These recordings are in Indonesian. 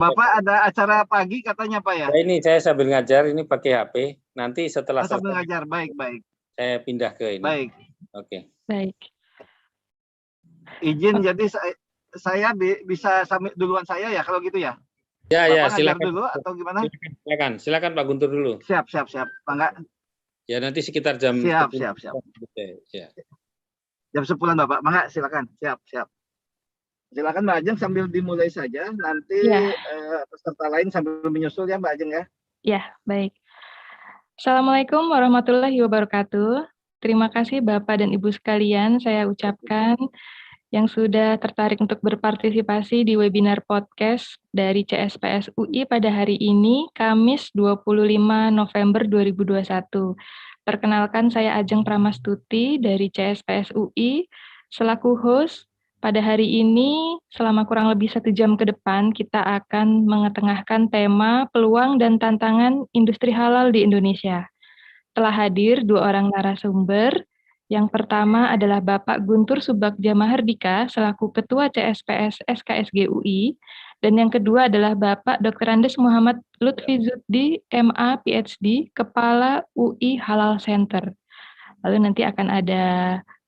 Bapak ada acara pagi katanya Pak ya? Ya ini saya sambil ngajar, ini pakai HP. Nanti setelah sambil ngajar, baik. Saya pindah ke ini. Baik. Oke. Baik. Izin, jadi saya bisa sambil duluan saya ya kalau gitu ya? Ya, Bapak silakan dulu atau gimana? Silakan Pak Guntur dulu. Siap. Bangga. Ya nanti sekitar jam. Siap. Ya. Jam 10-an Bapak, bangga silakan. Siap. Silakan Mbak Ajeng sambil dimulai saja, nanti peserta lain sambil menyusul ya Mbak Ajeng ya. Ya, baik. Assalamualaikum warahmatullahi wabarakatuh. Terima kasih Bapak dan Ibu sekalian, saya ucapkan yang sudah tertarik untuk berpartisipasi di webinar podcast dari CSPS UI pada hari ini, Kamis 25 November 2021. Perkenalkan, saya Ajeng Pramastuti dari CSPS UI, selaku host. Pada hari ini, selama kurang lebih 1 jam ke depan, kita akan mengetengahkan tema peluang dan tantangan industri halal di Indonesia. Telah hadir 2 orang narasumber. Yang pertama adalah Bapak Guntur Subagja Mahardika, selaku Ketua CSPS SKSG UI. Dan yang kedua adalah Bapak Dr. Andes Muhammad Lutfi Zuddi, MA, PhD, Kepala UI Halal Center. Lalu nanti akan ada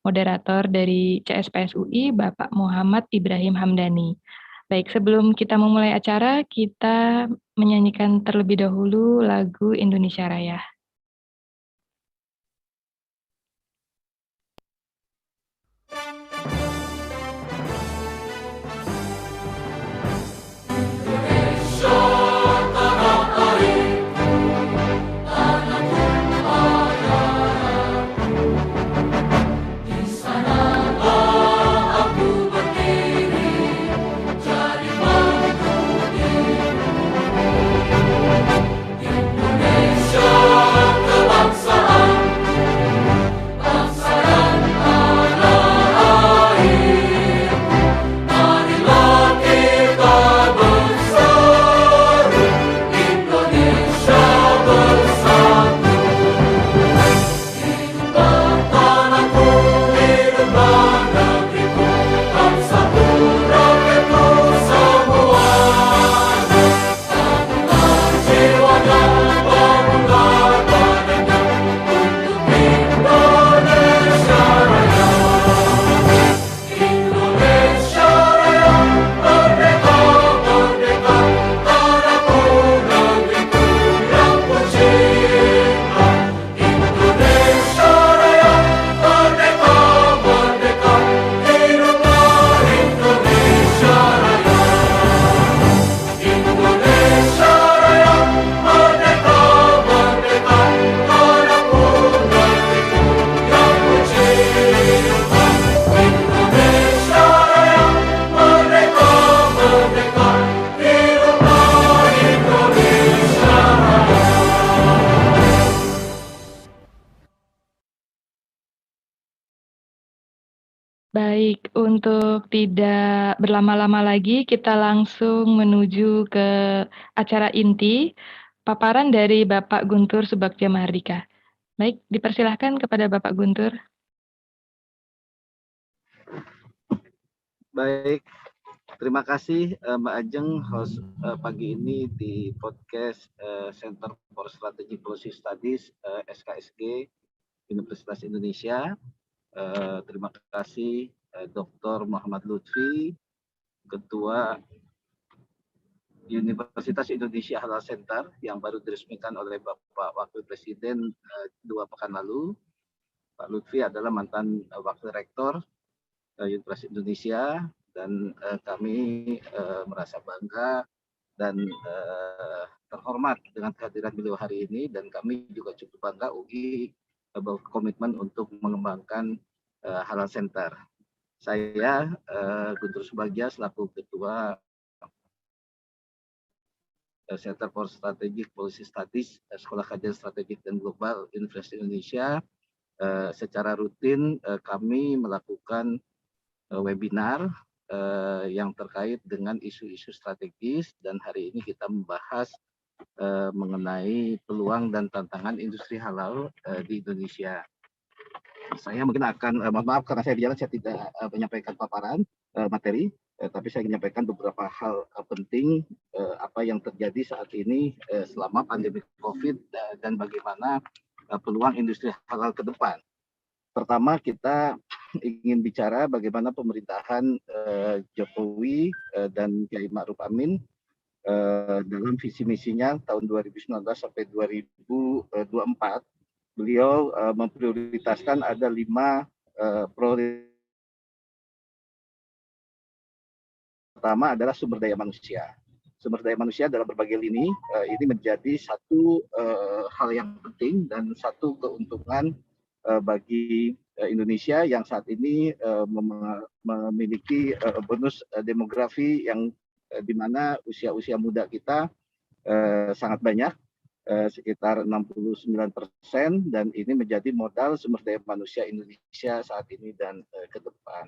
moderator dari CSPS UI, Bapak Muhammad Ibrahim Hamdani. Baik, sebelum kita memulai acara, kita menyanyikan terlebih dahulu lagu Indonesia Raya. Baik, untuk tidak berlama-lama lagi, kita langsung menuju ke acara inti, paparan dari Bapak Guntur Subagja Mahardika. Baik, dipersilahkan kepada Bapak Guntur. Baik, terima kasih Mbak Ajeng, host pagi ini di podcast Center for Strategic Policy Studies SKSG Universitas Indonesia. Terima kasih Dr. Muhammad Lutfi, Ketua Universitas Indonesia Halal Center yang baru diresmikan oleh Bapak Wakil Presiden 2 pekan lalu. Pak Lutfi adalah mantan Wakil Rektor Universitas Indonesia, dan kami merasa bangga dan terhormat dengan kehadiran beliau hari ini, dan kami juga cukup bangga UI berkomitmen untuk mengembangkan Halal Center. Saya Guntur Subagja selaku Ketua Center for Strategic Policy Studies Sekolah Kajian Strategik dan Global Universitas Indonesia. Secara rutin kami melakukan webinar yang terkait dengan isu-isu strategis, dan hari ini kita membahas mengenai peluang dan tantangan industri halal di Indonesia. Saya mungkin akan, mohon maaf karena saya di jalan, saya tidak menyampaikan paparan materi. Tapi saya ingin menyampaikan beberapa hal penting apa yang terjadi saat ini selama pandemi COVID dan bagaimana peluang industri halal ke depan. Pertama, kita ingin bicara bagaimana pemerintahan Jokowi dan Kiai Ma'ruf Amin dalam visi misinya tahun 2019 sampai 2024. Beliau memprioritaskan ada 5 prioritas. Pertama adalah sumber daya manusia. Sumber daya manusia dalam berbagai lini ini menjadi satu hal yang penting dan satu keuntungan bagi Indonesia yang saat ini memiliki bonus demografi yang di mana usia muda kita sangat banyak, sekitar 69%, dan ini menjadi modal sumber daya manusia Indonesia saat ini dan ke depan.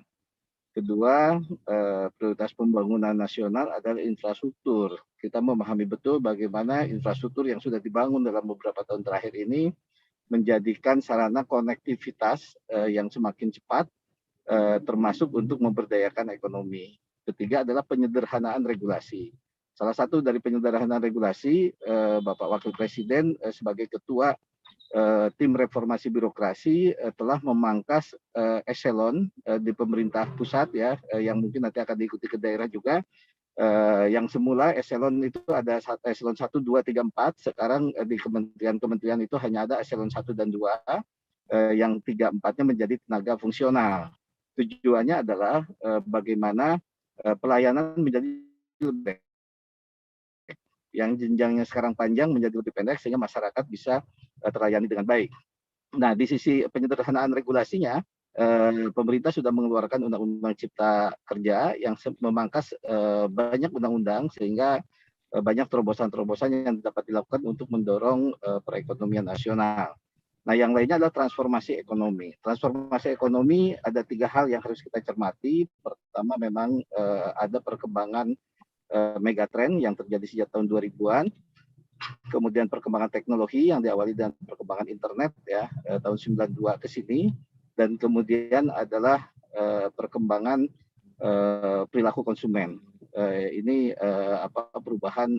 Kedua, prioritas pembangunan nasional adalah infrastruktur. Kita memahami betul bagaimana infrastruktur yang sudah dibangun dalam beberapa tahun terakhir ini menjadikan sarana konektivitas yang semakin cepat, termasuk untuk memberdayakan ekonomi. Ketiga adalah penyederhanaan regulasi. Salah satu dari penyederhanaan regulasi, Bapak Wakil Presiden sebagai Ketua Tim Reformasi Birokrasi telah memangkas eselon di pemerintah pusat ya, yang mungkin nanti akan diikuti ke daerah juga. Yang semula eselon itu ada eselon 1, 2, 3, 4. Sekarang di kementerian itu hanya ada eselon 1 dan 2, yang 3, 4-nya menjadi tenaga fungsional. Tujuannya adalah bagaimana pelayanan menjadi lebih baik. Yang jenjangnya sekarang panjang menjadi lebih pendek sehingga masyarakat bisa terlayani dengan baik. Nah, di sisi penyederhanaan regulasinya, pemerintah sudah mengeluarkan Undang-Undang Cipta Kerja yang memangkas banyak undang-undang sehingga banyak terobosan-terobosan yang dapat dilakukan untuk mendorong perekonomian nasional. Nah, yang lainnya adalah transformasi ekonomi. Transformasi ekonomi ada 3 hal yang harus kita cermati. Pertama, memang ada perkembangan megatrend yang terjadi sejak tahun 2000-an. Kemudian perkembangan teknologi yang diawali dengan perkembangan internet ya tahun 92 ke sini, dan kemudian adalah perkembangan perilaku konsumen. Ini perubahan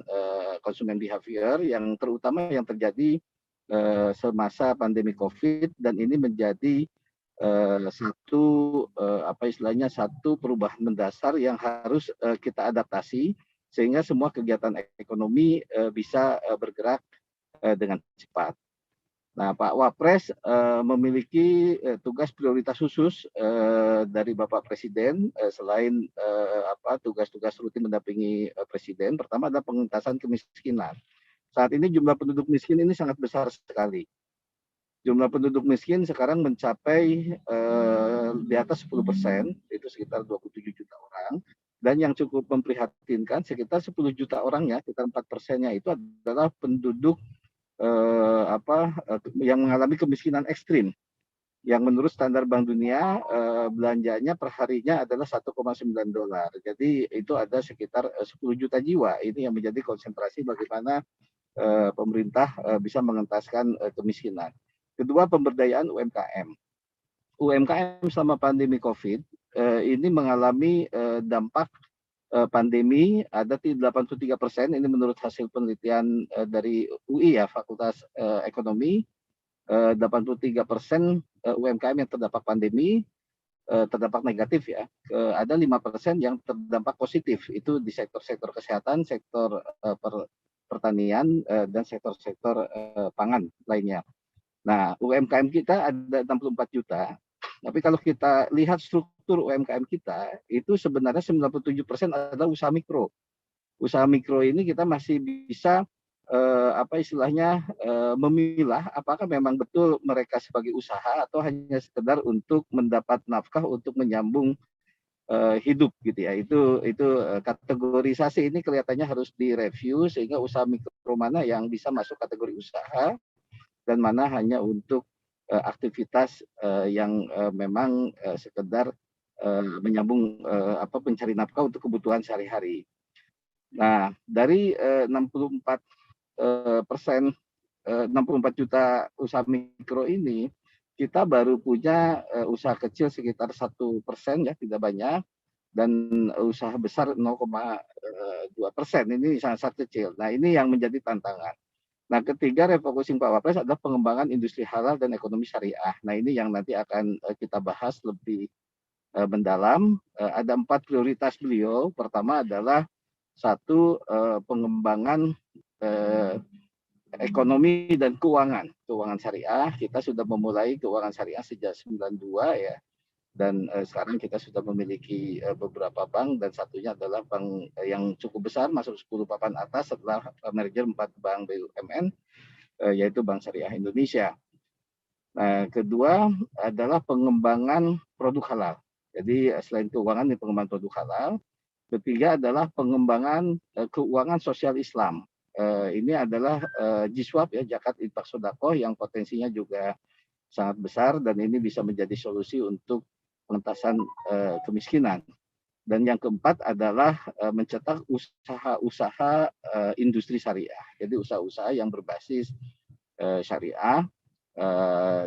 konsumen behavior yang terutama yang terjadi semasa pandemi COVID, dan ini menjadi satu perubahan mendasar yang harus kita adaptasi sehingga semua kegiatan ekonomi bisa bergerak dengan cepat. Nah, Pak Wapres memiliki tugas prioritas khusus dari Bapak Presiden selain tugas-tugas rutin mendampingi Presiden. Pertama adalah pengentasan kemiskinan. Saat ini jumlah penduduk miskin ini sangat besar sekali. Jumlah penduduk miskin sekarang mencapai di atas 10%, itu sekitar 27 juta orang. Dan yang cukup memprihatinkan, sekitar 10 juta orangnya, sekitar 4%-nya itu adalah penduduk yang mengalami kemiskinan ekstrim. Yang menurut standar Bank Dunia, belanjanya per harinya adalah $1,9. Jadi itu ada sekitar 10 juta jiwa. Ini yang menjadi konsentrasi bagaimana pemerintah bisa mengentaskan kemiskinan. Kedua, pemberdayaan UMKM. UMKM selama pandemi COVID ini mengalami dampak pandemi ada 83%, ini menurut hasil penelitian dari UI ya, Fakultas Ekonomi. 83% UMKM yang terdampak pandemi terdampak negatif ya. Ada 5% yang terdampak positif, itu di sektor-sektor kesehatan, sektor pertanian, dan sektor-sektor pangan lainnya. Nah, UMKM kita ada 64 juta. Tapi kalau kita lihat struktur UMKM kita, itu sebenarnya 97% adalah usaha mikro. Usaha mikro ini kita masih bisa memilah apakah memang betul mereka sebagai usaha atau hanya sekedar untuk mendapat nafkah untuk menyambung hidup gitu ya. Itu kategorisasi ini kelihatannya harus direview sehingga usaha mikro mana yang bisa masuk kategori usaha dan mana hanya untuk aktivitas yang memang sekedar menyambung pencari nafkah untuk kebutuhan sehari-hari. Nah, dari 64 juta usaha mikro ini, kita baru punya usaha kecil sekitar 1% ya, tidak banyak. dan usaha besar 0,2%. Ini sangat kecil. Nah, ini yang menjadi tantangan. Nah, ketiga, refocusing Pak Wapres adalah pengembangan industri halal dan ekonomi syariah. Nah, ini yang nanti akan kita bahas lebih mendalam. Ada 4 prioritas beliau. Pertama adalah satu, pengembangan ekonomi dan keuangan syariah. Kita sudah memulai keuangan syariah sejak 92 ya. Dan sekarang kita sudah memiliki beberapa bank, dan satunya adalah bank yang cukup besar, masuk 10 papan atas setelah merger 4 bank BUMN, yaitu Bank Syariah Indonesia. Nah, kedua adalah pengembangan produk halal. Jadi selain keuangan, ini pengembangan produk halal. Ketiga adalah pengembangan keuangan sosial Islam. Ini adalah JISWAP ya, Zakat Infak Sedekah, yang potensinya juga sangat besar, dan ini bisa menjadi solusi untuk pengentasan kemiskinan. Dan yang keempat adalah mencetak usaha-usaha industri syariah. Jadi usaha-usaha yang berbasis syariah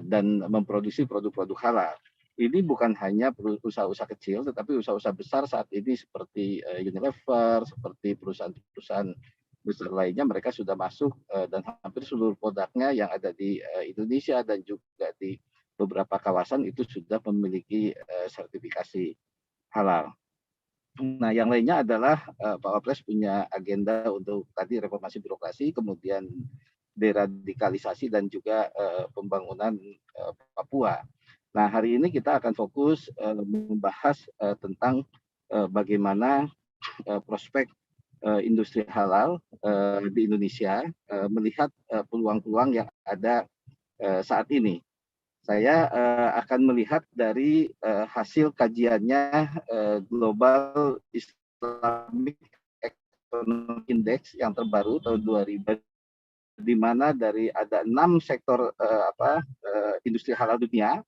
dan memproduksi produk-produk halal. Ini bukan hanya usaha-usaha kecil, tetapi usaha-usaha besar saat ini seperti Unilever, seperti perusahaan-perusahaan besar lainnya, mereka sudah masuk dan hampir seluruh produknya yang ada di Indonesia dan juga di beberapa kawasan itu sudah memiliki sertifikasi halal. Nah, yang lainnya adalah Pak Wapres punya agenda untuk tadi reformasi birokrasi, kemudian deradikalisasi, dan juga pembangunan Papua. Nah, hari ini kita akan fokus membahas tentang bagaimana prospek industri halal di Indonesia, melihat peluang-peluang yang ada saat ini. Saya akan melihat dari hasil kajiannya Global Islamic Economic Index yang terbaru tahun 2000, di mana dari ada 6 sektor industri halal dunia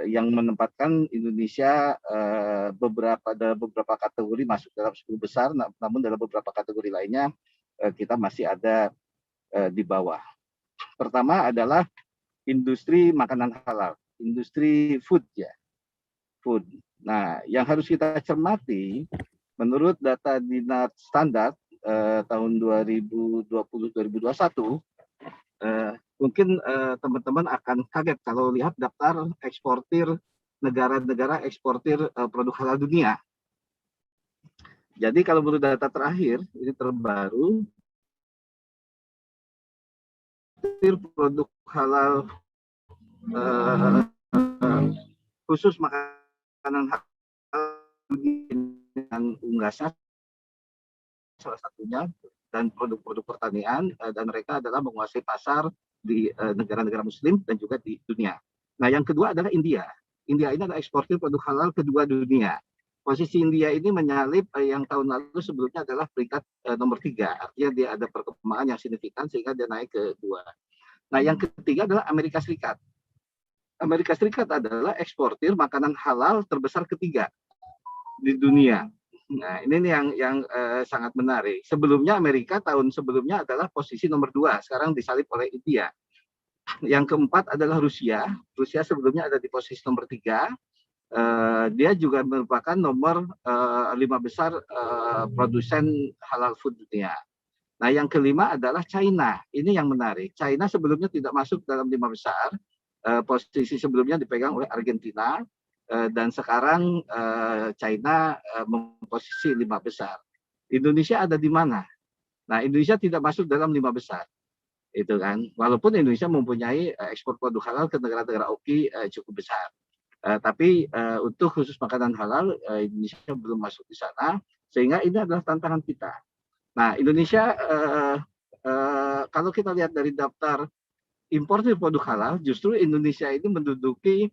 yang menempatkan Indonesia dalam beberapa kategori masuk dalam 10 besar, namun dalam beberapa kategori lainnya kita masih ada di bawah. Pertama adalah industri makanan halal, industri food ya, food. Nah, yang harus kita cermati, menurut data Dinar Standard tahun 2020-2021, mungkin teman-teman akan kaget kalau lihat daftar eksportir negara-negara eksportir produk halal dunia. Jadi kalau menurut data terakhir, ini terbaru, produk halal khusus makanan halal dengan unggasan salah satunya, dan produk-produk pertanian, dan mereka adalah menguasai pasar di negara-negara Muslim dan juga di dunia. Nah, yang kedua adalah India. India ini adalah eksportir produk halal kedua dunia. Posisi India ini menyalip yang tahun lalu sebelumnya adalah peringkat nomor 3. Artinya dia ada perkembangan yang signifikan sehingga dia naik ke 2. Nah, yang ketiga adalah Amerika Serikat. Amerika Serikat adalah eksportir makanan halal terbesar ketiga di dunia. Nah, ini yang sangat menarik. Sebelumnya Amerika tahun sebelumnya adalah posisi nomor 2, sekarang disalip oleh India. Yang keempat adalah Rusia. Rusia sebelumnya ada di posisi nomor 3. Dia juga merupakan nomor 5 besar produsen halal food dunia. Nah, yang kelima adalah China. Ini yang menarik. China sebelumnya tidak masuk dalam 5 besar. Posisi sebelumnya dipegang oleh Argentina, dan sekarang China memposisi 5 besar. Indonesia ada di mana? Nah, Indonesia tidak masuk dalam 5 besar. Itu kan. Walaupun Indonesia mempunyai ekspor produk halal ke negara-negara OKI cukup besar. Tapi untuk khusus makanan halal, Indonesia belum masuk di sana, sehingga ini adalah tantangan kita. Nah, Indonesia kalau kita lihat dari daftar importir produk halal, justru Indonesia ini menduduki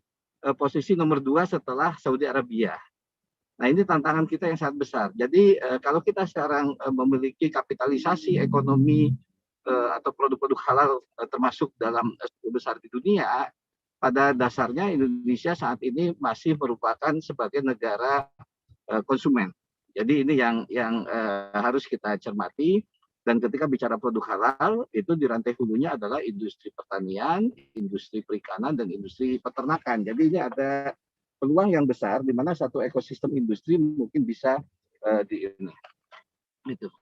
posisi nomor 2 setelah Saudi Arabia. Nah, ini tantangan kita yang sangat besar. Jadi kalau kita sekarang memiliki kapitalisasi ekonomi atau produk-produk halal termasuk dalam 10 besar di dunia, pada dasarnya Indonesia saat ini masih merupakan sebagai negara konsumen. Jadi ini yang harus kita cermati. Dan ketika bicara produk halal, itu di rantai hulunya adalah industri pertanian, industri perikanan, dan industri peternakan. Jadi ini ada peluang yang besar di mana satu ekosistem industri mungkin bisa gitu.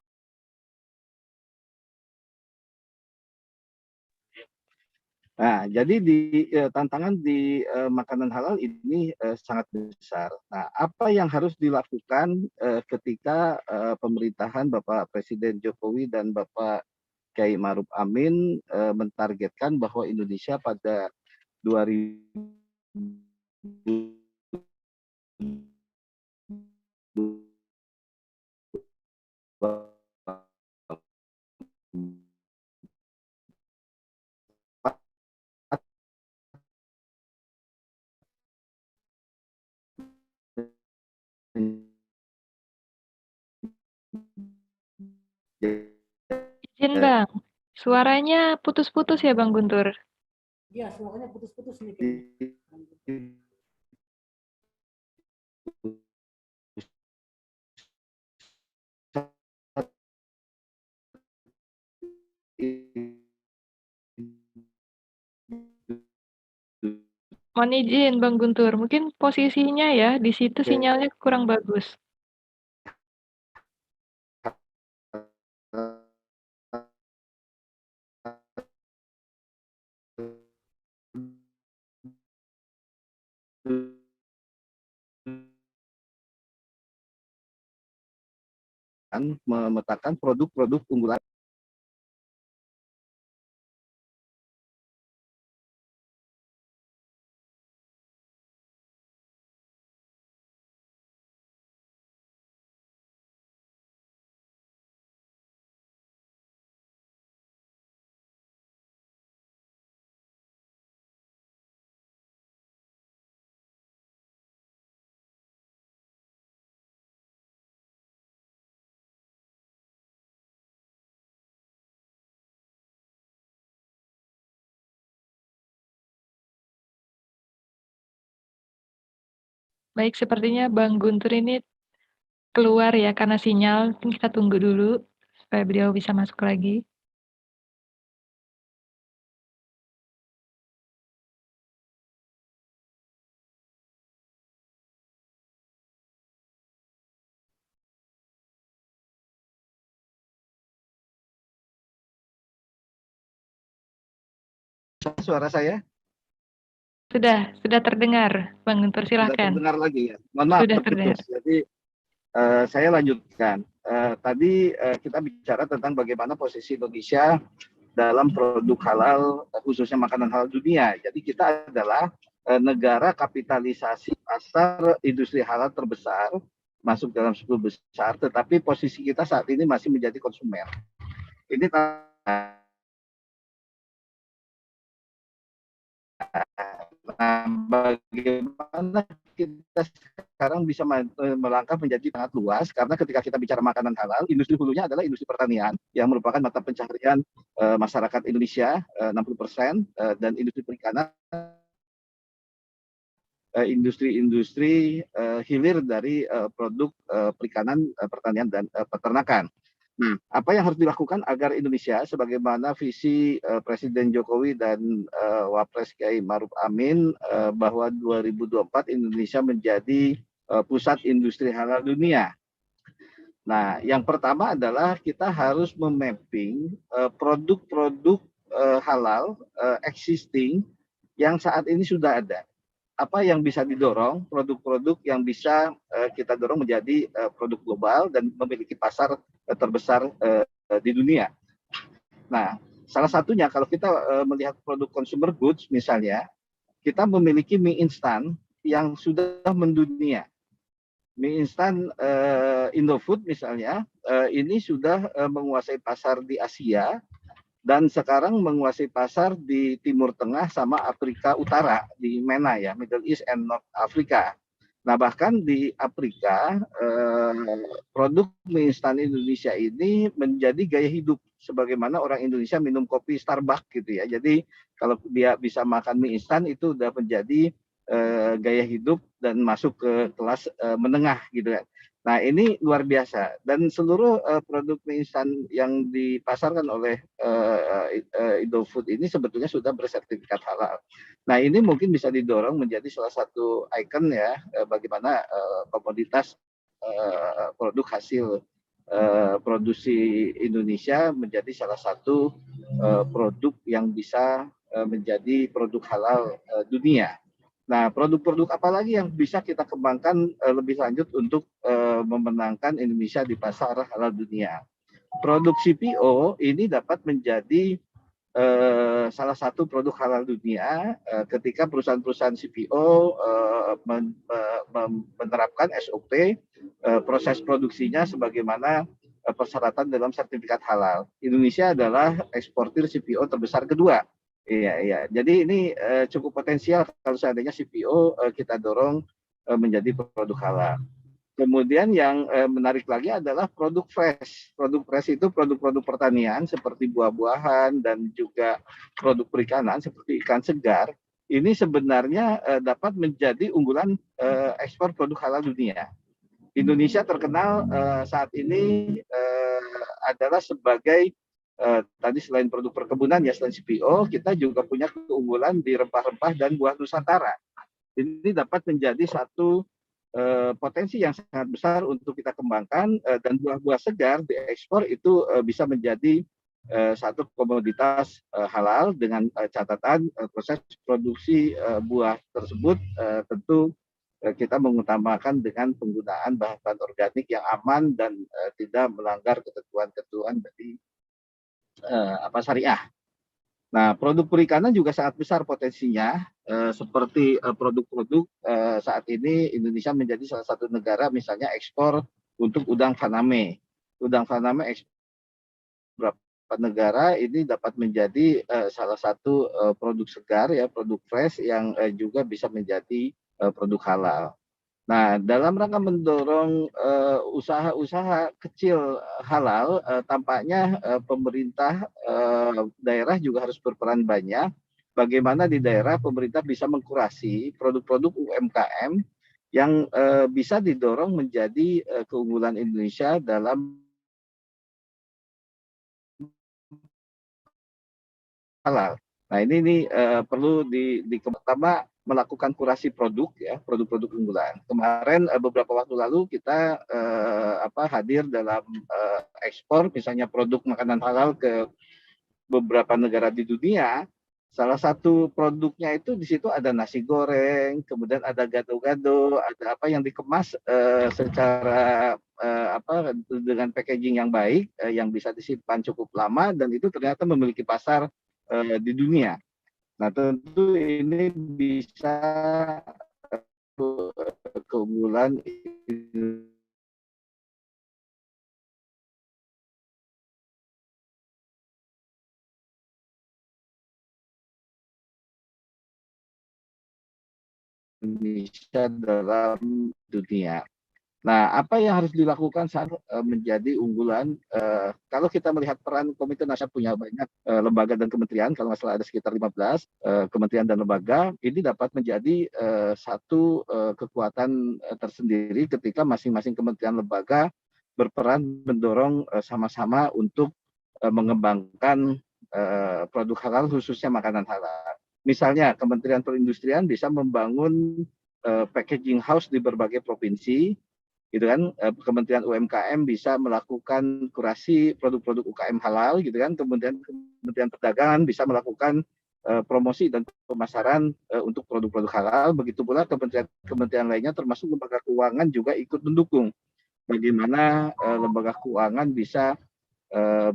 Nah, jadi tantangan di makanan halal ini sangat besar. Nah, apa yang harus dilakukan ketika pemerintahan Bapak Presiden Jokowi dan Bapak Kiai Maruf Amin mentargetkan bahwa Indonesia pada 2000 Izin Bang, suaranya putus-putus ya Bang Guntur. Iya, suaranya putus-putus nih kayaknya. Mohon izin Bang Guntur, mungkin posisinya ya di situ sinyalnya kurang bagus. memetakan produk-produk unggulan. Baik, sepertinya Bang Guntur ini keluar ya karena sinyal. Mungkin kita tunggu dulu supaya beliau bisa masuk lagi. Suara saya Sudah terdengar, Bang Guntur, sudah silahkan. terdengar lagi ya. Mohon maaf Sudah terputus. terdengar. Jadi saya lanjutkan. Tadi kita bicara tentang bagaimana posisi Indonesia dalam produk halal, khususnya makanan halal dunia. Jadi kita adalah negara kapitalisasi pasar industri halal terbesar, masuk dalam 10 besar, tetapi posisi kita saat ini masih menjadi konsumen. Ini bagaimana kita sekarang bisa melangkah menjadi sangat luas, karena ketika kita bicara makanan halal, industri hulunya adalah industri pertanian yang merupakan mata pencaharian masyarakat Indonesia 60%, dan industri perikanan industri-industri hilir dari produk perikanan, pertanian dan peternakan. Nah, apa yang harus dilakukan agar Indonesia sebagaimana visi Presiden Jokowi dan Wapres Kiai Maruf Amin bahwa 2024 Indonesia menjadi pusat industri halal dunia. Nah, yang pertama adalah kita harus memapping produk-produk halal existing yang saat ini sudah ada. Apa yang bisa didorong, produk-produk yang bisa kita dorong menjadi produk global dan memiliki pasar terbesar di dunia. Nah, salah satunya kalau kita melihat produk consumer goods misalnya, kita memiliki mie instan yang sudah mendunia. Mie instan Indofood misalnya, ini sudah menguasai pasar di Asia, dan sekarang menguasai pasar di Timur Tengah sama Afrika Utara, di MENA ya, Middle East and North Africa. Nah, bahkan di Afrika, produk mie instan Indonesia ini menjadi gaya hidup, sebagaimana orang Indonesia minum kopi Starbucks gitu ya. Jadi kalau dia bisa makan mie instan itu udah menjadi gaya hidup dan masuk ke kelas menengah gitu ya. Nah, ini luar biasa dan seluruh produk mie instan yang dipasarkan oleh Indofood ini sebetulnya sudah bersertifikat halal. Nah, ini mungkin bisa didorong menjadi salah satu ikon ya bagaimana komoditas produk hasil produksi Indonesia menjadi salah satu produk yang bisa menjadi produk halal dunia. Nah, produk-produk apa lagi yang bisa kita kembangkan lebih lanjut untuk memenangkan Indonesia di pasar halal dunia? Produk CPO ini dapat menjadi salah satu produk halal dunia ketika perusahaan-perusahaan CPO menerapkan SOP proses produksinya sebagaimana persyaratan dalam sertifikat halal. Indonesia adalah eksportir CPO terbesar kedua. Iya, iya. Jadi ini cukup potensial kalau seandainya CPO kita dorong menjadi produk halal. Kemudian yang menarik lagi adalah produk fresh. Produk fresh itu produk-produk pertanian seperti buah-buahan dan juga produk perikanan seperti ikan segar. Ini sebenarnya dapat menjadi unggulan ekspor produk halal dunia. Indonesia terkenal saat ini adalah sebagai tadi selain produk perkebunan ya selain CPO, kita juga punya keunggulan di rempah-rempah dan buah Nusantara. Ini dapat menjadi satu potensi yang sangat besar untuk kita kembangkan dan buah-buah segar diekspor itu bisa menjadi satu komoditas halal dengan catatan proses produksi buah tersebut tentu kita mengutamakan dengan penggunaan bahan-bahan organik yang aman dan tidak melanggar ketentuan-ketentuan dari syariah. Nah, produk perikanan juga sangat besar potensinya, seperti produk-produk saat ini Indonesia menjadi salah satu negara misalnya ekspor untuk udang faname. Udang faname ekspor beberapa negara ini dapat menjadi salah satu produk segar ya, produk fresh yang juga bisa menjadi produk halal. Nah, dalam rangka mendorong usaha-usaha kecil halal, tampaknya pemerintah daerah juga harus berperan banyak. Bagaimana di daerah pemerintah bisa mengkurasi produk-produk UMKM yang bisa didorong menjadi keunggulan Indonesia dalam halal. Nah, ini perlu pertama melakukan kurasi produk ya, produk-produk unggulan. Kemarin beberapa waktu lalu kita hadir dalam ekspor misalnya produk makanan halal ke beberapa negara di dunia. Salah satu produknya itu di situ ada nasi goreng, kemudian ada gado-gado, ada apa yang dikemas secara dengan packaging yang baik, yang bisa disimpan cukup lama dan itu ternyata memiliki pasar di dunia. Nah, tentu ini bisa keunggulan Indonesia dalam dunia. Nah, apa yang harus dilakukan saat menjadi unggulan? Kalau kita melihat peran Komite Nasional punya banyak lembaga dan kementerian, kalau nggak salah ada sekitar 15 kementerian dan lembaga, ini dapat menjadi satu kekuatan tersendiri ketika masing-masing kementerian lembaga berperan mendorong sama-sama untuk mengembangkan produk halal khususnya makanan halal. Misalnya Kementerian Perindustrian bisa membangun packaging house di berbagai provinsi, gitu kan. Kementerian UMKM bisa melakukan kurasi produk-produk UKM halal, gitu kan. Kemudian Kementerian Perdagangan bisa melakukan promosi dan pemasaran untuk produk-produk halal. Begitu pula kementerian lainnya termasuk lembaga keuangan juga ikut mendukung bagaimana lembaga keuangan bisa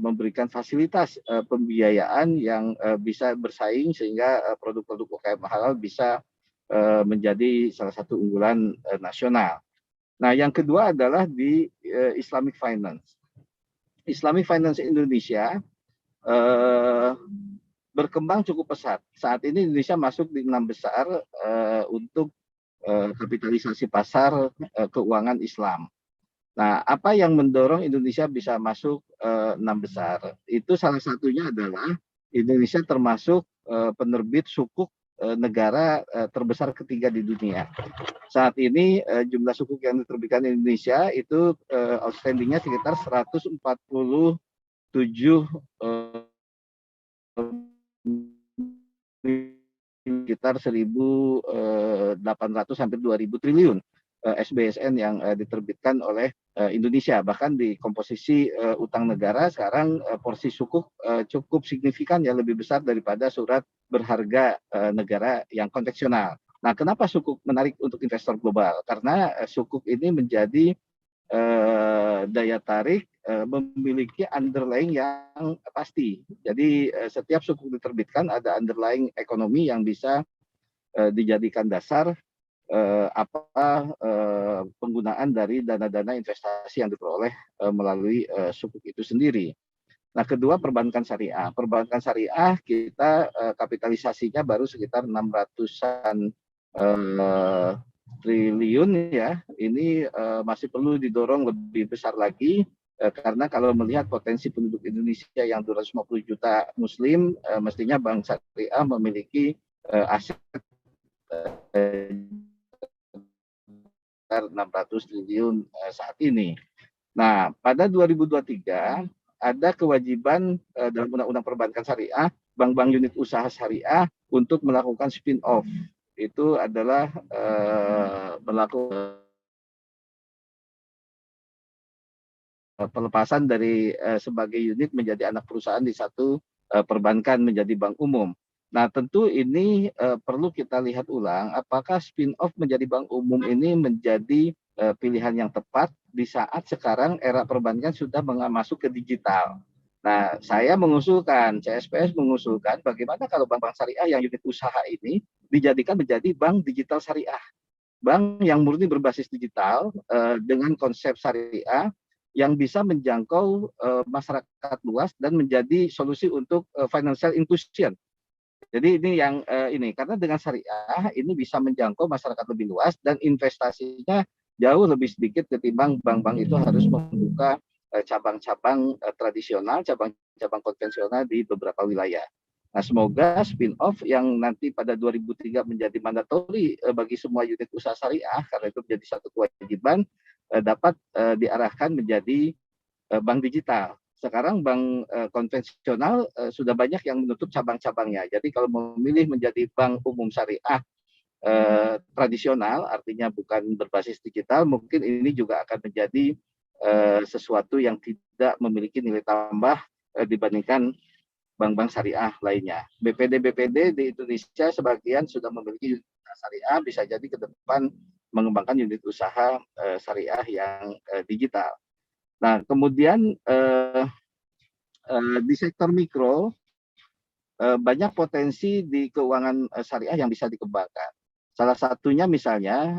memberikan fasilitas pembiayaan yang bisa bersaing sehingga produk-produk UKM halal bisa menjadi salah satu unggulan nasional. Nah, yang kedua adalah di Islamic Finance. Islamic Finance Indonesia berkembang cukup pesat. Saat ini Indonesia masuk di 6 besar untuk kapitalisasi pasar keuangan Islam. Nah, apa yang mendorong Indonesia bisa masuk 6 besar? Itu salah satunya adalah Indonesia termasuk penerbit sukuk negara terbesar ketiga di dunia. Saat ini jumlah sukuk yang diterbitkan di Indonesia itu outstandingnya sekitar 147 sekitar 1.800 hampir 2.000 triliun SBSN yang diterbitkan oleh Indonesia. Bahkan di komposisi utang negara sekarang porsi sukuk cukup signifikan, ya lebih besar daripada surat berharga negara yang konvensional. Nah, kenapa sukuk menarik untuk investor global? Karena sukuk ini menjadi daya tarik memiliki underlying yang pasti. Jadi setiap sukuk diterbitkan ada underlying ekonomi yang bisa dijadikan dasar penggunaan dari dana-dana investasi yang diperoleh melalui sukuk itu sendiri. Nah, kedua, perbankan syariah. Perbankan syariah kita kapitalisasinya baru sekitar 600-an triliun ya. Ini masih perlu didorong lebih besar lagi karena kalau melihat potensi penduduk Indonesia yang 250 juta muslim, mestinya bank syariah memiliki aset 600 triliun saat ini. Nah, pada 2023 ada kewajiban dalam Undang-Undang Perbankan Syariah, bank-bank unit usaha syariah untuk melakukan spin-off. Itu adalah melakukan pelepasan dari sebagai unit menjadi anak perusahaan di satu perbankan menjadi bank umum. Nah, tentu ini perlu kita lihat ulang apakah spin-off menjadi bank umum ini menjadi pilihan yang tepat di saat sekarang era perbankan sudah masuk ke digital. Nah, saya mengusulkan, CSPS mengusulkan bagaimana kalau bank-bank syariah yang unit usaha ini dijadikan menjadi bank digital syariah. Bank yang murni berbasis digital dengan konsep syariah yang bisa menjangkau masyarakat luas dan menjadi solusi untuk financial inclusion. Jadi ini yang ini, karena dengan syariah ini bisa menjangkau masyarakat lebih luas dan investasinya jauh lebih sedikit ketimbang bank-bank itu harus membuka cabang-cabang tradisional, cabang-cabang konvensional di beberapa wilayah. Nah, semoga spin-off yang nanti pada 2003 menjadi mandatori bagi semua unit usaha syariah, karena itu menjadi satu kewajiban, dapat diarahkan menjadi bank digital. Sekarang bank konvensional sudah banyak yang menutup cabang-cabangnya. Jadi kalau memilih menjadi bank umum syariah tradisional, artinya bukan berbasis digital, mungkin ini juga akan menjadi sesuatu yang tidak memiliki nilai tambah dibandingkan bank-bank syariah lainnya. BPD-BPD di Indonesia sebagian sudah memiliki unit usaha syariah, bisa jadi ke depan mengembangkan unit usaha syariah yang digital. Nah, kemudian di sektor mikro banyak potensi di keuangan syariah yang bisa dikembangkan. Salah satunya misalnya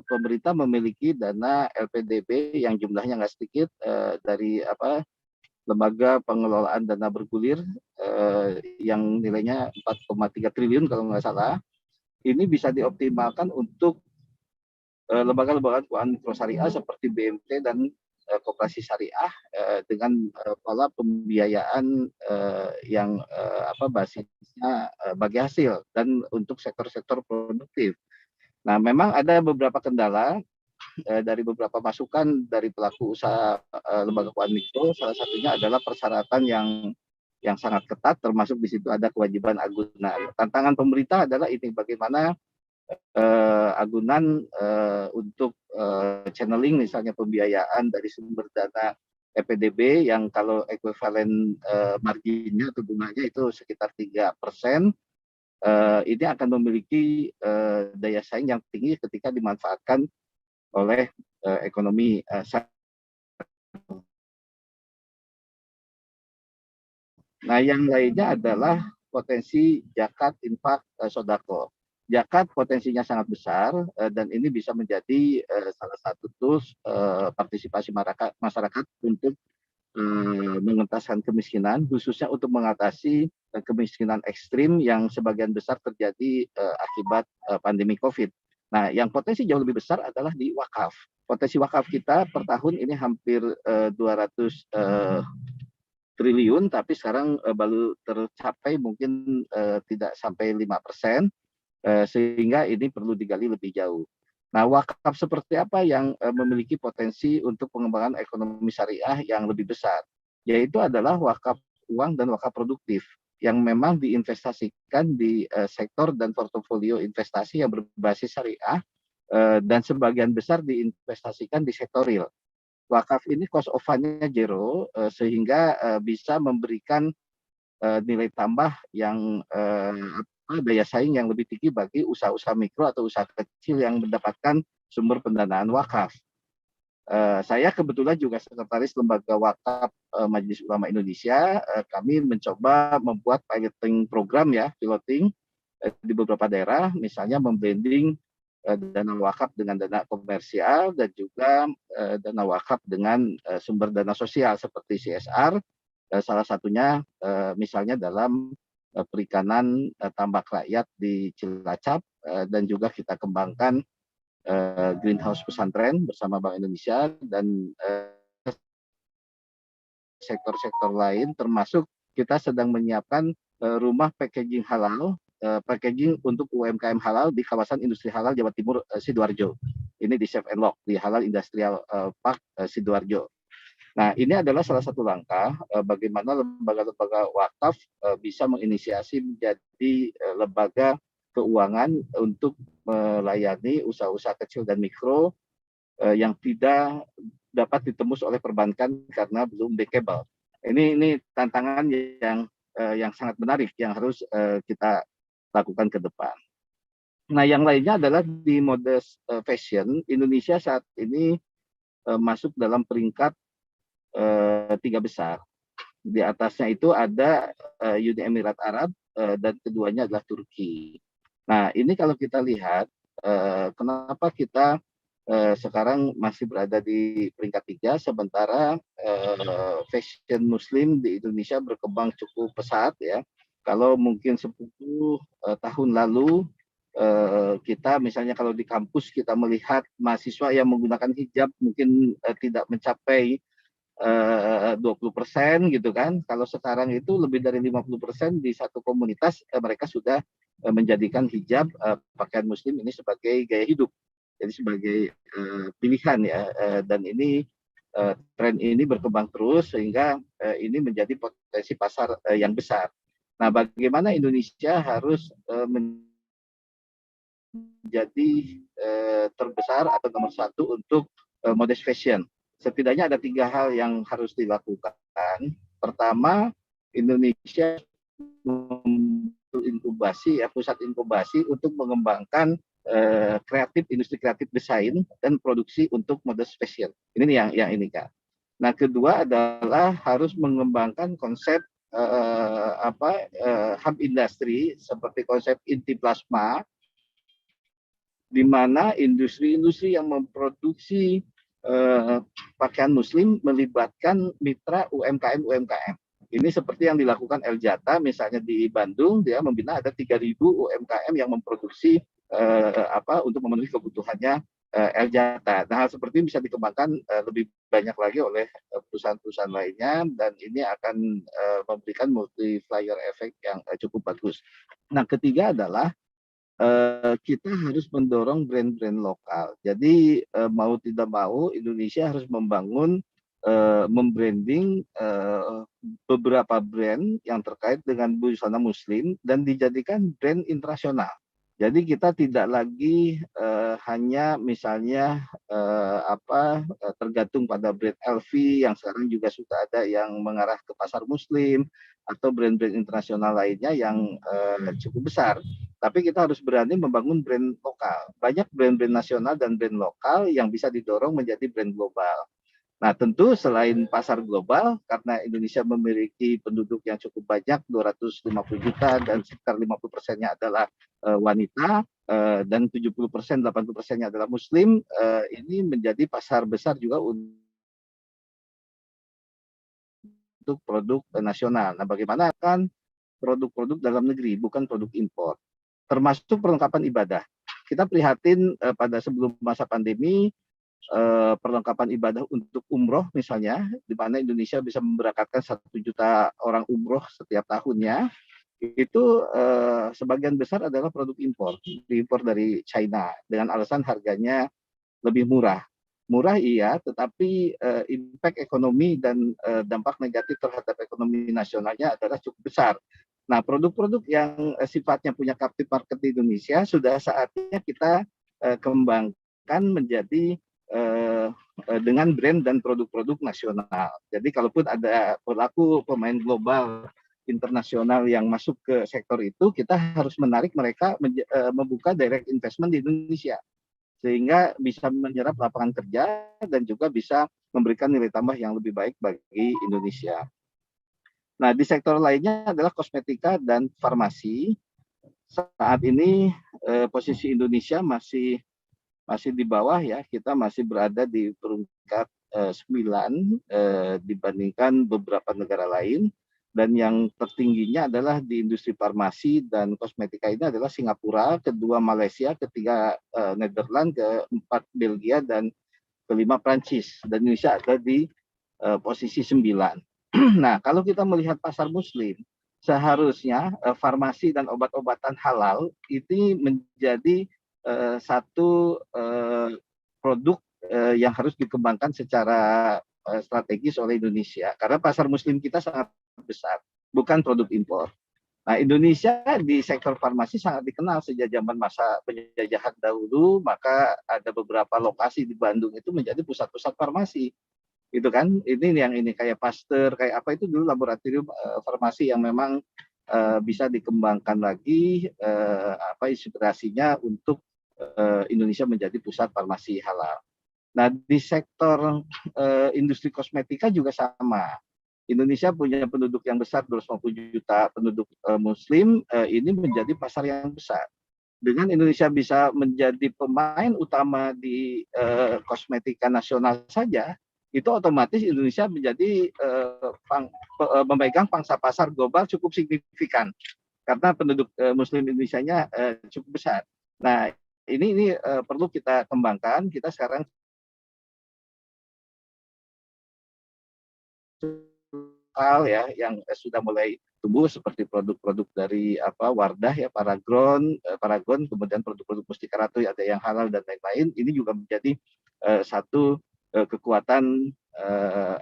pemerintah memiliki dana LPDB yang jumlahnya nggak sedikit dari lembaga pengelolaan dana bergulir yang nilainya 4,3 triliun kalau nggak salah. Ini bisa dioptimalkan untuk lembaga-lembaga keuangan mikro syariah seperti BMT dan koperasi syariah dengan pola pembiayaan yang basisnya bagi hasil dan untuk sektor-sektor produktif. Nah, memang ada beberapa kendala dari beberapa masukan dari pelaku usaha lembaga keuangan mikro. Salah satunya adalah persyaratan yang sangat ketat, termasuk di situ ada kewajiban agunan. Tantangan pemerintah adalah ini, bagaimana agunan untuk channeling misalnya pembiayaan dari sumber dana EPDB yang kalau ekuivalen marginnya atau bunganya itu sekitar 3%, ini akan memiliki daya saing yang tinggi ketika dimanfaatkan oleh ekonomi syariah. Nah, yang lainnya adalah potensi zakat, infak, sodako. Zakat potensinya sangat besar dan ini bisa menjadi salah satu tools partisipasi masyarakat untuk mengentaskan kemiskinan, khususnya untuk mengatasi kemiskinan ekstrim yang sebagian besar terjadi akibat pandemi COVID. Nah, yang potensi jauh lebih besar adalah di wakaf. Potensi wakaf kita per tahun ini hampir 200 triliun, tapi sekarang baru tercapai mungkin tidak sampai 5%, sehingga ini perlu digali lebih jauh. Nah, wakaf seperti apa yang memiliki potensi untuk pengembangan ekonomi syariah yang lebih besar? Yaitu adalah wakaf uang dan wakaf produktif yang memang diinvestasikan di sektor dan portofolio investasi yang berbasis syariah, dan sebagian besar diinvestasikan di sektor real. Wakaf ini cost of fund-nya zero, sehingga bisa memberikan nilai tambah yang daya saing yang lebih tinggi bagi usaha-usaha mikro atau usaha kecil yang mendapatkan sumber pendanaan wakaf. Saya kebetulan juga sekretaris lembaga wakaf Majelis Ulama Indonesia. Kami mencoba membuat piloting program ya, piloting di beberapa daerah, misalnya memblending dana wakaf dengan dana komersial dan juga dana wakaf dengan sumber dana sosial seperti CSR. Salah satunya misalnya dalam perikanan tambak rakyat di Cilacap, dan juga kita kembangkan greenhouse pesantren bersama Bank Indonesia dan sektor-sektor lain, termasuk kita sedang menyiapkan rumah packaging halal, packaging untuk UMKM halal di kawasan industri halal Jawa Timur, Sidoarjo. Ini di Chef and Lock di Halal Industrial Park Sidoarjo. Nah, ini adalah salah satu langkah bagaimana lembaga-lembaga wakaf bisa menginisiasi menjadi lembaga keuangan untuk melayani usaha-usaha kecil dan mikro yang tidak dapat ditembus oleh perbankan karena belum bankable. Ini tantangan yang sangat menarik yang harus kita lakukan ke depan. Nah, yang lainnya adalah di mode fashion, Indonesia saat ini masuk dalam peringkat 3 besar. Di atasnya itu ada Uni Emirat Arab dan keduanya adalah Turki. Nah, ini kalau kita lihat kenapa kita sekarang masih berada di peringkat 3, sementara fashion muslim di Indonesia berkembang cukup pesat ya. Kalau mungkin 10 tahun lalu kita misalnya kalau di kampus kita melihat mahasiswa yang menggunakan hijab mungkin tidak mencapai 20% gitu kan. Kalau sekarang itu lebih dari 50% di satu komunitas mereka sudah menjadikan hijab pakaian muslim ini sebagai gaya hidup. Jadi sebagai pilihan ya, dan ini tren ini berkembang terus sehingga ini menjadi potensi pasar yang besar. Nah, bagaimana Indonesia harus menjadi terbesar atau nomor satu untuk modest fashion? Setidaknya ada 3 hal yang harus dilakukan. Pertama, Indonesia membentuk inkubasi ya, pusat inkubasi untuk mengembangkan industri kreatif desain dan produksi untuk modest fashion. Ini yang ini Kak. Nah, kedua adalah harus mengembangkan konsep hub industri seperti konsep inti plasma, di mana industri-industri yang memproduksi pakaian muslim melibatkan mitra UMKM. Ini seperti yang dilakukan El Jata misalnya di Bandung, dia membina ada 3.000 UMKM yang memproduksi untuk memenuhi kebutuhannya El Jata. Nah, hal seperti ini bisa dikembangkan lebih banyak lagi oleh perusahaan-perusahaan lainnya, dan ini akan memberikan multiplier effect yang cukup bagus. Nah, ketiga adalah kita harus mendorong brand-brand lokal. Jadi mau tidak mau Indonesia harus membangun membranding beberapa brand yang terkait dengan busana muslim dan dijadikan brand internasional. Jadi kita tidak lagi hanya misalnya tergantung pada brand LV yang sekarang juga sudah ada yang mengarah ke pasar muslim atau brand-brand internasional lainnya yang cukup besar. Tapi kita harus berani membangun brand lokal. Banyak brand-brand nasional dan brand lokal yang bisa didorong menjadi brand global. Nah, tentu selain pasar global, karena Indonesia memiliki penduduk yang cukup banyak, 250 juta, dan sekitar 50%-nya adalah wanita, dan 70%, 80%-nya adalah muslim, ini menjadi pasar besar juga untuk produk nasional. Nah, bagaimana kan produk-produk dalam negeri, bukan produk impor. Termasuk perlengkapan ibadah. Kita prihatin pada sebelum masa pandemi, perlengkapan ibadah untuk umroh misalnya, di mana Indonesia bisa memberangkatkan 1 juta orang umroh setiap tahunnya, itu sebagian besar adalah produk impor, diimpor dari China dengan alasan harganya lebih murah. Murah iya, tetapi impact ekonomi dan dampak negatif terhadap ekonomi nasionalnya adalah cukup besar. Nah, produk-produk yang sifatnya punya captive market di Indonesia sudah saatnya kita kembangkan menjadi dengan brand dan produk-produk nasional. Jadi kalaupun ada pelaku pemain global internasional yang masuk ke sektor itu, kita harus menarik mereka membuka direct investment di Indonesia, sehingga bisa menyerap lapangan kerja dan juga bisa memberikan nilai tambah yang lebih baik bagi Indonesia. Nah, di sektor lainnya adalah kosmetika dan farmasi. Saat ini posisi Indonesia masih di bawah ya, kita masih berada di peringkat 9 dibandingkan beberapa negara lain, dan yang tertingginya adalah di industri farmasi dan kosmetika ini adalah Singapura, kedua Malaysia, ketiga Netherlands, keempat Belgia, dan kelima Prancis, dan Indonesia ada di posisi 9. Nah, kalau kita melihat pasar muslim, seharusnya farmasi dan obat-obatan halal ini menjadi satu produk yang harus dikembangkan secara strategis oleh Indonesia, karena pasar muslim kita sangat besar, bukan produk impor. Nah, Indonesia di sektor farmasi sangat dikenal sejak zaman masa penjajahan dahulu, maka ada beberapa lokasi di Bandung itu menjadi pusat-pusat farmasi. Itu kan, ini kayak Pasteur, kayak apa itu dulu laboratorium farmasi yang memang bisa dikembangkan lagi inspirasinya untuk Indonesia menjadi pusat farmasi halal. Nah, di sektor industri kosmetika juga sama. Indonesia punya penduduk yang besar, 250 juta penduduk muslim, ini menjadi pasar yang besar. Dengan Indonesia bisa menjadi pemain utama di kosmetika nasional saja, itu otomatis Indonesia menjadi memegang pangsa pasar global cukup signifikan, karena penduduk muslim Indonesianya cukup besar. Nah, ini perlu kita kembangkan. Kita sekarang hal ya yang sudah mulai tumbuh seperti produk-produk dari Wardah ya, Paragon, kemudian produk-produk Mustika Ratu, ada yang halal dan lain-lain. Ini juga menjadi satu kekuatan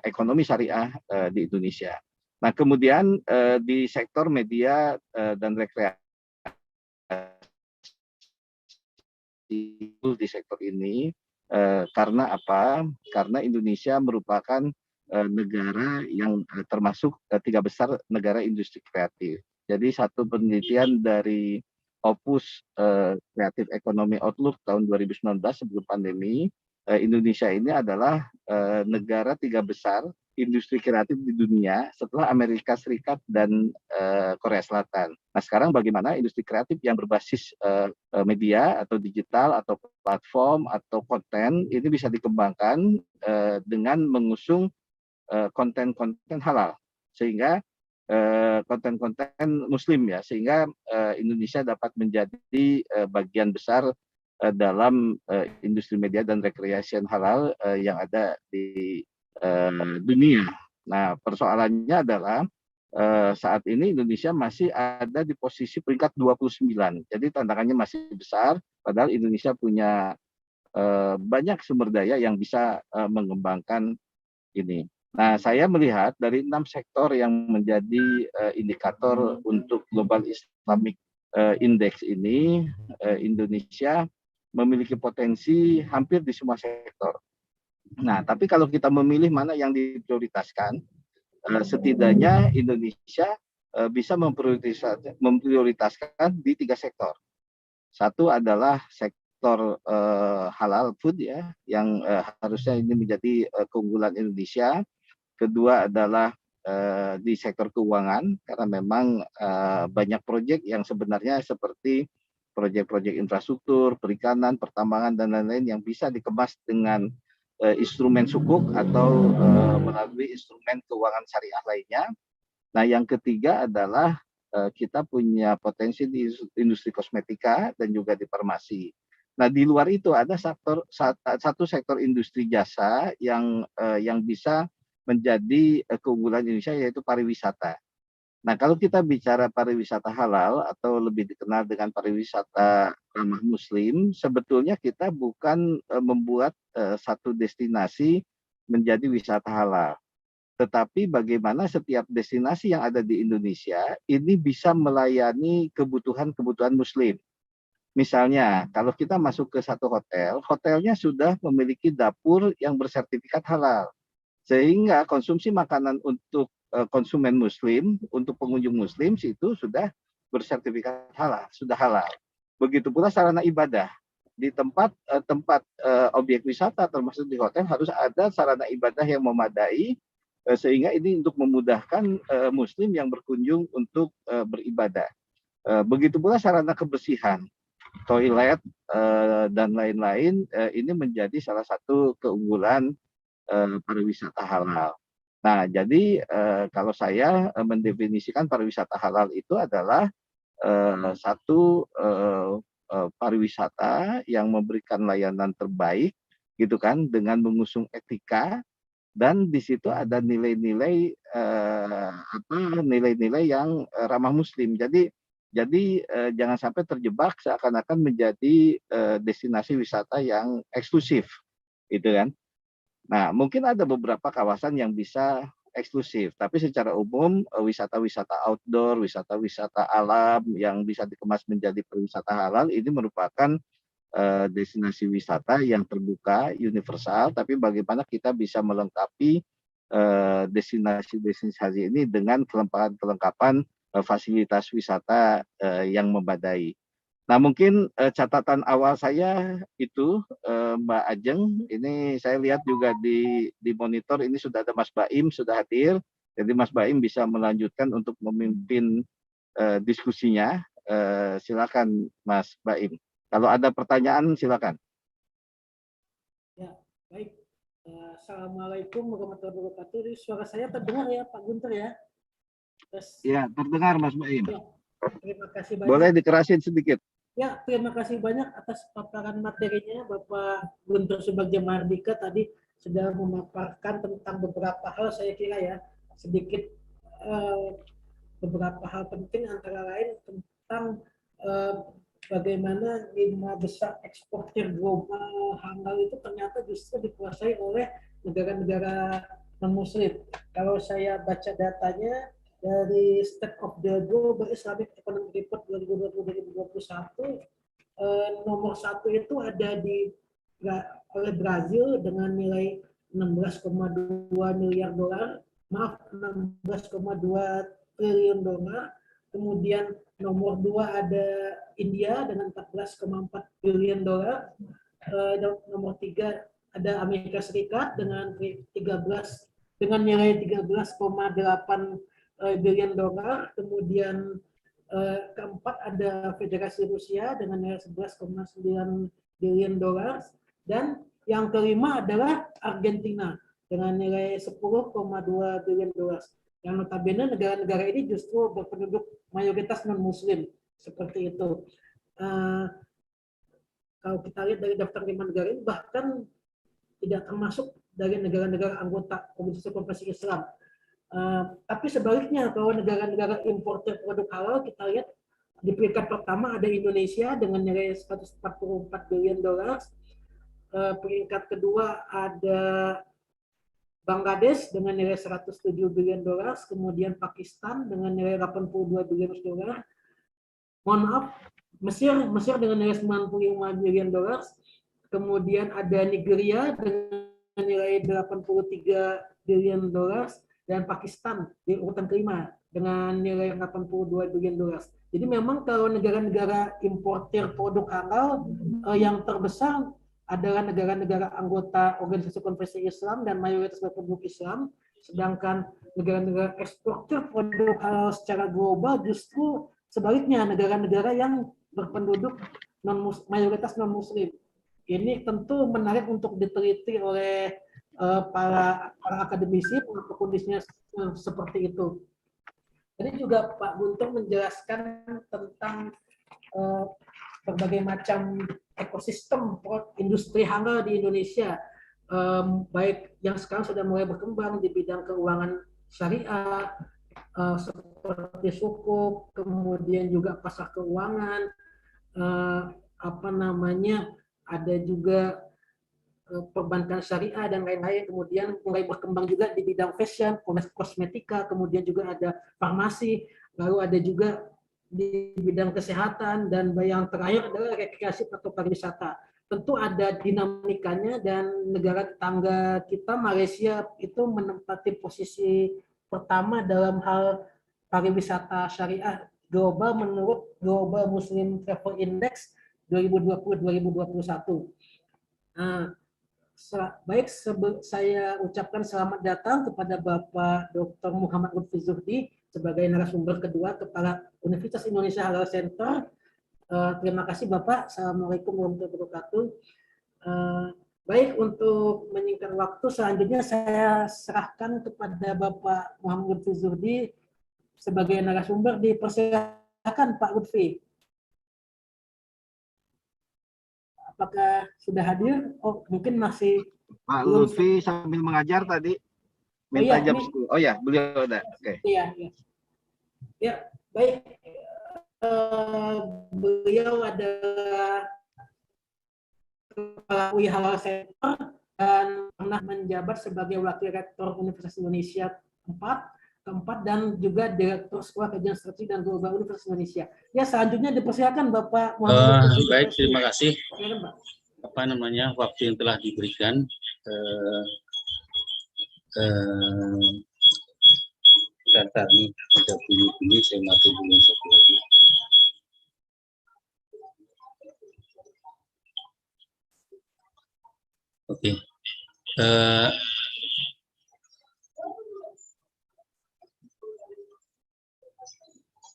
ekonomi syariah di Indonesia. Nah, kemudian di sektor media dan rekreasi di sektor ini, karena apa? Karena Indonesia merupakan negara yang termasuk 3 besar negara industri kreatif. Jadi satu penelitian dari Opus Creative Economy Outlook tahun 2019 sebelum pandemi, Indonesia ini adalah negara 3 besar industri kreatif di dunia setelah Amerika Serikat dan Korea Selatan. Nah, sekarang bagaimana industri kreatif yang berbasis media atau digital atau platform atau konten ini bisa dikembangkan dengan mengusung konten-konten halal, sehingga konten-konten muslim ya, sehingga Indonesia dapat menjadi bagian besar dalam industri media dan rekreasi halal yang ada di dunia. Nah, persoalannya adalah saat ini Indonesia masih ada di posisi peringkat 29. Jadi tantangannya masih besar, padahal Indonesia punya banyak sumber daya yang bisa mengembangkan ini. Nah, saya melihat dari 6 sektor yang menjadi indikator untuk Global Islamic Index ini, Indonesia memiliki potensi hampir di semua sektor. Nah, tapi kalau kita memilih mana yang diprioritaskan, setidaknya Indonesia bisa memprioritaskan di 3 sektor. Satu adalah sektor halal food ya, yang harusnya ini menjadi keunggulan Indonesia. Kedua adalah di sektor keuangan, karena memang banyak proyek yang sebenarnya seperti proyek-proyek infrastruktur, perikanan, pertambangan, dan lain-lain yang bisa dikemas dengan instrumen sukuk atau melalui instrumen keuangan syariah lainnya. Nah, yang ketiga adalah kita punya potensi di industri kosmetika dan juga di farmasi. Nah, di luar itu ada satu sektor industri jasa yang bisa menjadi keunggulan Indonesia, yaitu pariwisata. Nah, kalau kita bicara pariwisata halal atau lebih dikenal dengan pariwisata ramah Muslim, sebetulnya kita bukan membuat satu destinasi menjadi wisata halal, tetapi bagaimana setiap destinasi yang ada di Indonesia ini bisa melayani kebutuhan-kebutuhan Muslim. Misalnya, kalau kita masuk ke satu hotel, hotelnya sudah memiliki dapur yang bersertifikat halal, sehingga konsumsi makanan untuk konsumen Muslim, untuk pengunjung Muslim itu sudah bersertifikat halal, sudah halal. Begitu pula sarana ibadah. Di tempat objek wisata termasuk di hotel harus ada sarana ibadah yang memadai, sehingga ini untuk memudahkan Muslim yang berkunjung untuk beribadah. Begitu pula sarana kebersihan, toilet dan lain-lain, ini menjadi salah satu keunggulan pariwisata halal. Nah, jadi kalau saya mendefinisikan pariwisata halal itu adalah satu pariwisata yang memberikan layanan terbaik, gitu kan, dengan mengusung etika, dan di situ ada nilai-nilai nilai-nilai yang ramah Muslim. Jadi jangan sampai terjebak seakan-akan menjadi destinasi wisata yang eksklusif, gitu kan. Nah, mungkin ada beberapa kawasan yang bisa eksklusif, tapi secara umum wisata-wisata outdoor, wisata-wisata alam yang bisa dikemas menjadi pariwisata halal ini merupakan destinasi wisata yang terbuka, universal, tapi bagaimana kita bisa melengkapi destinasi-destinasi ini dengan kelengkapan fasilitas wisata yang memadai. Nah, mungkin catatan awal saya itu, Mbak Ajeng, ini saya lihat juga di monitor ini sudah ada Mas Baim, sudah hadir. Jadi Mas Baim bisa melanjutkan untuk memimpin diskusinya. Silakan Mas Baim. Kalau ada pertanyaan, silakan. Ya, baik. Assalamualaikum warahmatullahi wabarakatuh. Suara saya terdengar ya, Pak Guntur ya? Ya, terdengar Mas Baim. Ya, terima kasih banyak. Boleh dikerasin sedikit. Ya, terima kasih banyak atas paparan materinya Bapak Guntur Subagja Mardika tadi sudah memaparkan tentang beberapa hal, saya kira ya, sedikit beberapa hal penting antara lain tentang bagaimana 5 besar eksportir global halal itu ternyata justru dikuasai oleh negara-negara non-muslim. Kalau saya baca datanya dari State of the Global Islamic Economic Report 2020-2021, nomor 1 itu ada oleh Brazil dengan nilai 16,2 miliar dolar, maaf 16,2 triliun dolar. Kemudian nomor 2 ada India dengan 14,4 triliun dolar. Nomor 3 ada Amerika Serikat dengan nilai 13,8 billion dolar. Kemudian keempat ada Federasi Rusia dengan nilai 11,9 billion dolar, dan yang kelima adalah Argentina dengan nilai 10,2 billion dolar. Yang notabene negara-negara ini justru berpenduduk mayoritas non-muslim seperti itu. Kalau kita lihat dari daftar 5 negara ini bahkan tidak termasuk dari negara-negara anggota Organisasi Konferensi Islam. Tapi sebaliknya, kalau negara-negara importer produk halal, kita lihat di peringkat pertama ada Indonesia dengan nilai 144 billion dolar. Peringkat kedua ada Bangladesh dengan nilai 107 billion dolar, kemudian Pakistan dengan nilai 82 billion dolar. Mohon maaf, Mesir dengan nilai 95 billion dolar. Kemudian ada Nigeria dengan nilai 83 billion dolar. Dan Pakistan di urutan kelima dengan nilai 82 billion dolar. Jadi memang kalau negara-negara importer produk halal yang terbesar adalah negara-negara anggota Organisasi Konferensi Islam dan mayoritas berpenduduk Islam, sedangkan negara-negara eksportir produk halal secara global justru sebaliknya, negara-negara yang berpenduduk mayoritas non-muslim. Ini tentu menarik untuk diteliti oleh para akademisi mengapa kondisinya seperti itu. Tadi juga Pak Guntur menjelaskan tentang berbagai macam ekosistem industri halal di Indonesia, baik yang sekarang sudah mulai berkembang di bidang keuangan syariah, seperti sukuk, kemudian juga pasar keuangan, ada juga perbankan syariah dan lain-lain. Kemudian mulai berkembang juga di bidang fashion, kosmetika, kemudian juga ada farmasi, lalu ada juga di bidang kesehatan, dan yang terakhir adalah rekreasi atau pariwisata. Tentu ada dinamikanya, dan negara tetangga kita Malaysia itu menempati posisi pertama dalam hal pariwisata syariah global menurut Global Muslim Travel Index 2020-2021. Baik, saya ucapkan selamat datang kepada Bapak Dr. Muhammad Lutfi Zuhdi sebagai narasumber kedua Kepala Universitas Indonesia Halal Center. Terima kasih Bapak. Assalamualaikum warahmatullahi wabarakatuh. Baik, untuk menyingkat waktu, selanjutnya saya serahkan kepada Bapak Muhammad Lutfi Zuhdi sebagai narasumber. Dipersilakan Pak Lutfi. Apakah sudah hadir? Oh, mungkin masih Pak belum. Lutfi sambil mengajar tadi minta jam 10. Oh ya, beliau udah. Oke. Iya, iya. Ya, baik. Beliau adalah Kepala UI Halal Center dan pernah menjabat sebagai Wakil Rektor Universitas Indonesia keempat, dan juga Direktur Sekolah Kajian Strategi dan Global Universitas Indonesia. Ya, selanjutnya dipersilakan Bapak Muhammad. Baik, terima kasih. Ya, Pak. Waktu yang telah diberikan. Sebentar nih, ada bunyi-bunyi, saya mati dulu satu lagi. Oke.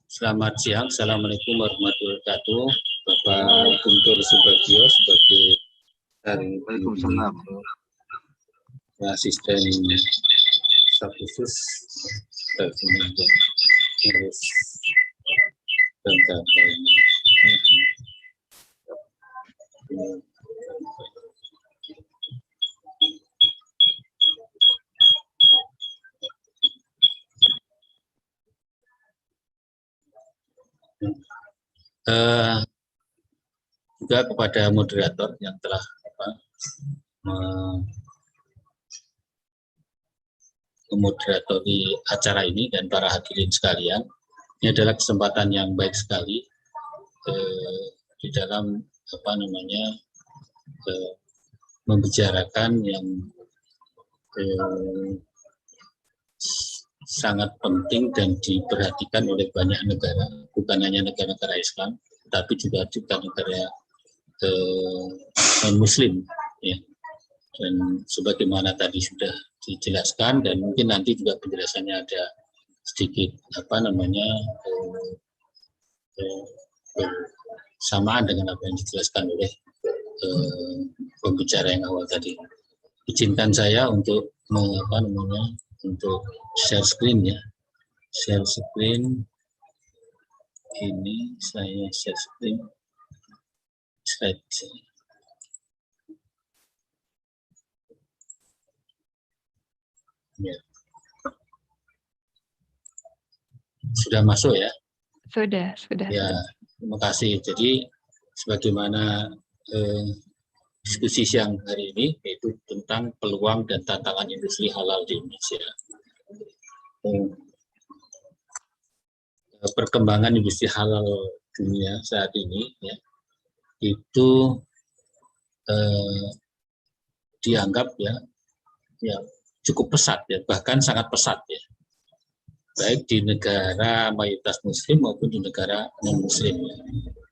Selamat siang, Assalamualaikum warahmatullahi wabarakatuh. Bapak Guntur Subagio sebagai Waalaikumsalam. asisten staf khusus juga kepada moderator yang telah memoderatori acara ini dan para hadirin sekalian. Ini adalah kesempatan yang baik sekali di dalam membicarakan yang sangat penting dan diperhatikan oleh banyak negara, bukan hanya negara-negara Islam, tapi juga negara non-Muslim, ya. Dan sebagaimana tadi sudah dijelaskan, dan mungkin nanti juga penjelasannya ada sedikit samaan dengan apa yang dijelaskan oleh pembicara yang awal tadi. Izinkan saya untuk untuk share screen, ya. Share screen ini, saya share screen slide. Ya. Sudah masuk ya? Sudah. Ya, terima kasih. Jadi sebagaimana diskusi siang hari ini, yaitu tentang peluang dan tantangan industri halal di Indonesia. Perkembangan industri halal dunia saat ini, ya, itu dianggap ya cukup pesat, ya, bahkan sangat pesat, ya, baik di negara mayoritas Muslim maupun di negara non Muslim, ya.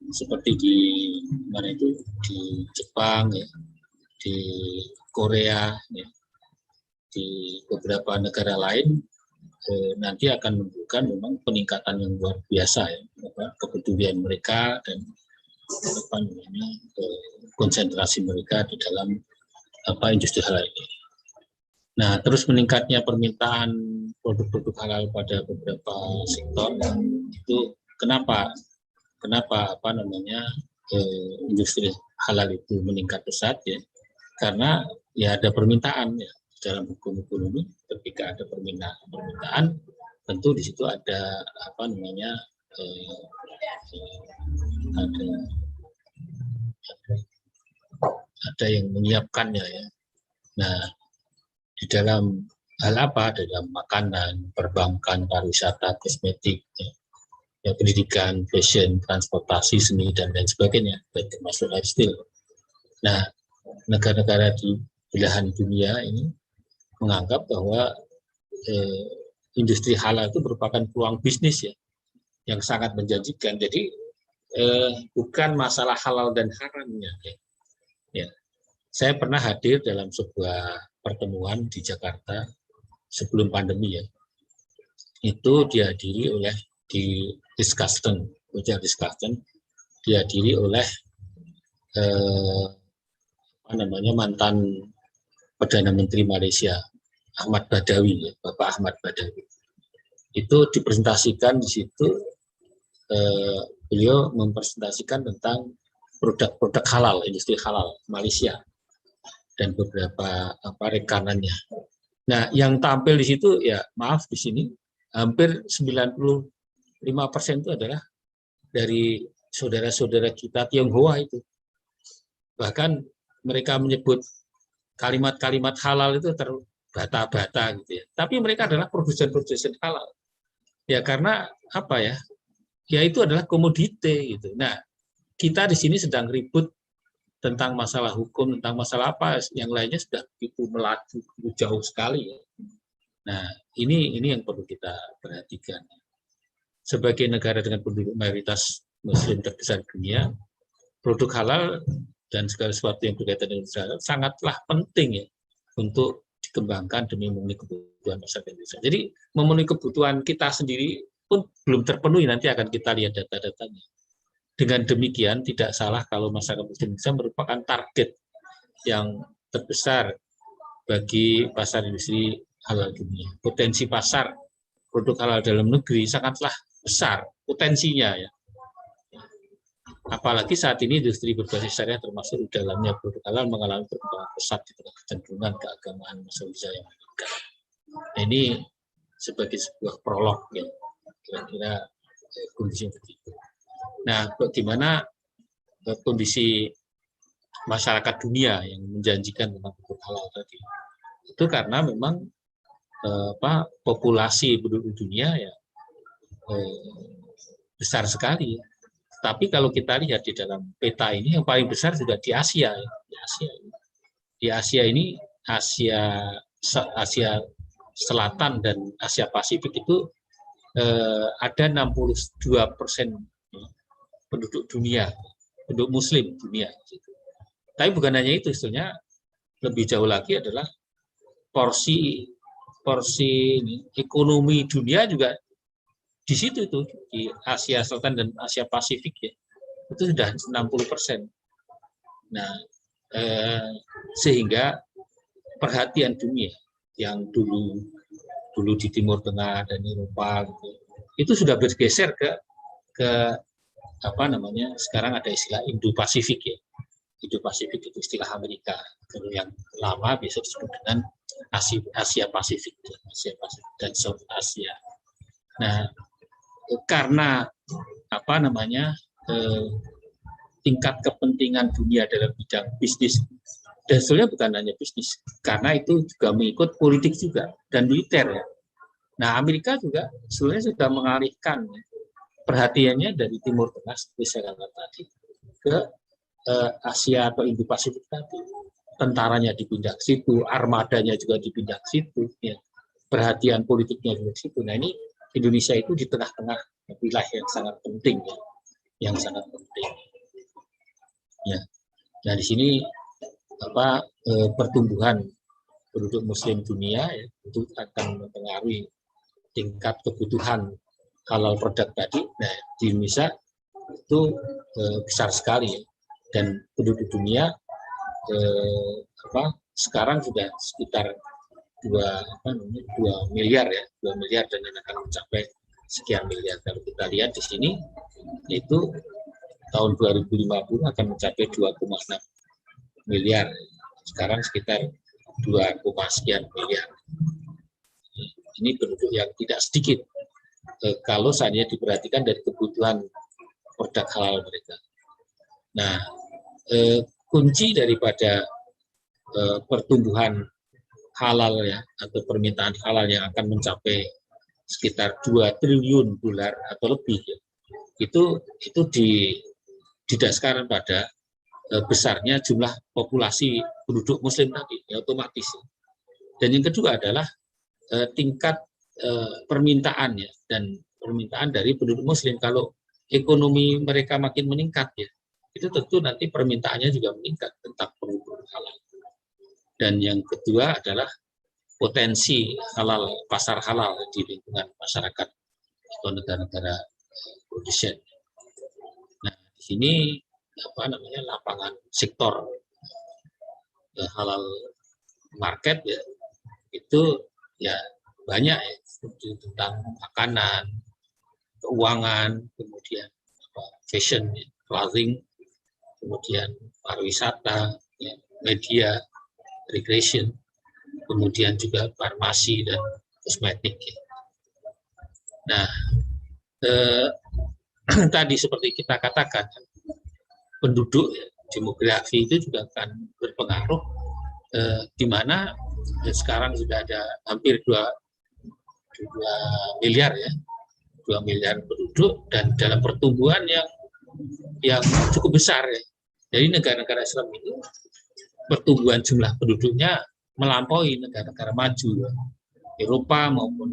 Seperti di Jepang, ya, di Korea, ya, di beberapa negara lain, nanti akan menunjukkan memang peningkatan yang luar biasa, ya, kepedulian mereka dan konsentrasi mereka di dalam industri halal ini. Nah, terus meningkatnya permintaan produk-produk halal pada beberapa sektor, itu kenapa industri halal itu meningkat pesat ya, karena ya ada permintaan ya. Dalam hukum ekonomi ketika ada permintaan tentu di situ ada apa namanya ada yang menyiapkannya ya. Nah, di dalam hal apa? Dalam makanan, perbankan, pariwisata, kosmetik, ya, pendidikan, fashion, transportasi, seni dan lain sebagainya, termasuk lifestyle. Nah, negara-negara di belahan dunia ini menganggap bahwa industri halal itu merupakan peluang bisnis ya yang sangat menjanjikan. Jadi bukan masalah halal dan haramnya. Ya. Saya pernah hadir dalam sebuah pertemuan di Jakarta sebelum pandemi ya. Itu dihadiri oleh discussion dihadiri oleh mantan Perdana Menteri Malaysia Ahmad Badawi, ya, Bapak Ahmad Badawi. Itu dipresentasikan di situ, beliau mempresentasikan tentang produk-produk halal, industri halal Malaysia dan beberapa rekanannya. Nah, yang tampil di situ ya maaf di sini hampir 95% itu adalah dari saudara-saudara kita Tionghoa itu. Bahkan mereka menyebut kalimat-kalimat halal itu terbata-bata gitu ya. Tapi mereka adalah produsen-produsen halal. Ya karena apa ya? Ya itu adalah komoditi gitu. Nah, kita di sini sedang ribut tentang masalah hukum, tentang masalah apa, yang lainnya sudah begitu melaju jauh sekali ya. Nah, ini yang perlu kita perhatikan. Sebagai negara dengan penduduk mayoritas muslim terbesar dunia, produk halal dan segala sesuatu yang berkaitan dengan halal sangatlah penting ya untuk dikembangkan demi memenuhi kebutuhan masyarakat Indonesia. Jadi memenuhi kebutuhan kita sendiri pun belum terpenuhi, nanti akan kita lihat data-datanya. Dengan demikian tidak salah kalau masyarakat muslim Indonesia merupakan target yang terbesar bagi pasar industri halal dunia. Potensi pasar produk halal dalam negeri sangatlah besar potensinya ya. Apalagi saat ini industri berbasis syariah termasuk di dalamnya produk halal mengalami perkembangan pesat di tengah kecenderungan keagamaan masyarakat yang meningkat. Nah, ini sebagai sebuah prolog ya, kira-kira kondisi begitu. Nah, bagaimana kondisi masyarakat dunia yang menjanjikan tentang produk halal tadi? Itu karena memang populasi penduduk dunia ya besar sekali. Tapi kalau kita lihat di dalam peta ini yang paling besar juga di Asia. Ya. Di Asia ini Asia Selatan dan Asia Pasifik itu ada 62% penduduk dunia, penduduk Muslim dunia. Tapi bukan hanya itu, sebetulnya lebih jauh lagi adalah porsi ekonomi dunia juga di situ itu di Asia Selatan dan Asia Pasifik ya itu sudah 60%. Nah, sehingga perhatian dunia yang dulu di Timur Tengah dan Eropa gitu, itu sudah bergeser ke sekarang ada istilah Indo-Pasifik ya. Indo-Pasifik itu istilah Amerika. Kalau yang lama biasa disebut dengan Asia Pasifik dan South Asia. Nah, karena tingkat kepentingan dunia dalam bidang bisnis, dan sebetulnya bukan hanya bisnis, karena itu juga mengikut politik juga dan militer ya. Nah, Amerika juga sebenarnya sudah mengalihkan perhatiannya dari Timur Tengah seperti saya katakan tadi ke Asia atau Indo-Pasifik tadi. Tentaranya dipindah ke situ, armadanya juga dipindah ke situ, ya. Perhatian politiknya juga ke situ. Nah, ini Indonesia itu di tengah-tengah wilayah yang sangat penting ya, yang sangat penting. Ya. Nah, di sini pertumbuhan penduduk Muslim dunia ya, itu akan mempengaruhi tingkat kebutuhan halal produk tadi. Nah, di Indonesia itu besar sekali ya. Dan penduduk dunia sekarang sudah sekitar 2 miliar ya, 2 miliar dan akan mencapai sekian miliar. Kalau kita lihat di sini itu tahun 2050 akan mencapai 2,6 miliar. Sekarang sekitar 2, sekian miliar. Ini penduduk yang tidak sedikit kalau seandainya diperhatikan dari kebutuhan produk halal mereka. Nah, kunci daripada pertumbuhan halal ya, atau permintaan halal yang akan mencapai sekitar 2 triliun dolar atau lebih ya, itu didasarkan pada besarnya jumlah populasi penduduk muslim tadi ya, otomatis. Dan yang kedua adalah tingkat permintaan ya, dan permintaan dari penduduk muslim. Kalau ekonomi mereka makin meningkat ya, itu tentu nanti permintaannya juga meningkat tentang produk halal. Dan yang kedua adalah potensi halal, pasar halal di lingkungan masyarakat atau negara-negara produsen. Nah, di sini lapangan sektor halal market ya, itu ya banyak ya, tentang makanan, keuangan, kemudian fashion, clothing, kemudian pariwisata, ya, media, recreation, kemudian juga farmasi dan kosmetik. Ya. Nah, tadi seperti kita katakan, penduduk ya, demografi itu juga akan berpengaruh, di mana sekarang sudah ada hampir 2 miliar ya, 2 miliar penduduk, dan dalam pertumbuhan yang cukup besar ya. Jadi negara-negara Islam itu pertumbuhan jumlah penduduknya melampaui negara-negara maju ya. Eropa maupun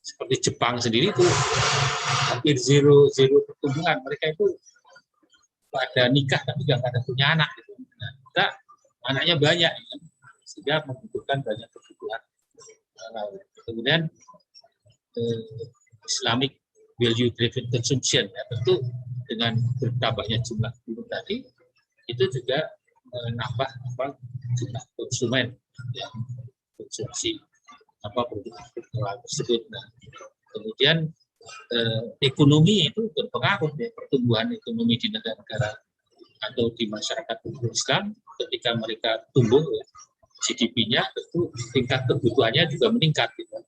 seperti Jepang sendiri itu hampir zero pertumbuhan. Mereka itu pada nikah tapi nggak ada punya anak gitu. Nah, kita anaknya banyak ya, sehingga membutuhkan banyak kebutuhan. Kemudian Islamic value driven consumption ya, tentu dengan bertambahnya jumlah penduduk tadi itu juga menambah jumlah konsumen yang konsumsi produk tersebut. Nah, kemudian ekonomi itu berpengaruh ya, pertumbuhan ekonomi di negara-negara atau di masyarakat Islam ketika mereka tumbuh ya, GDP-nya tentu tingkat kebutuhannya juga meningkat gitu.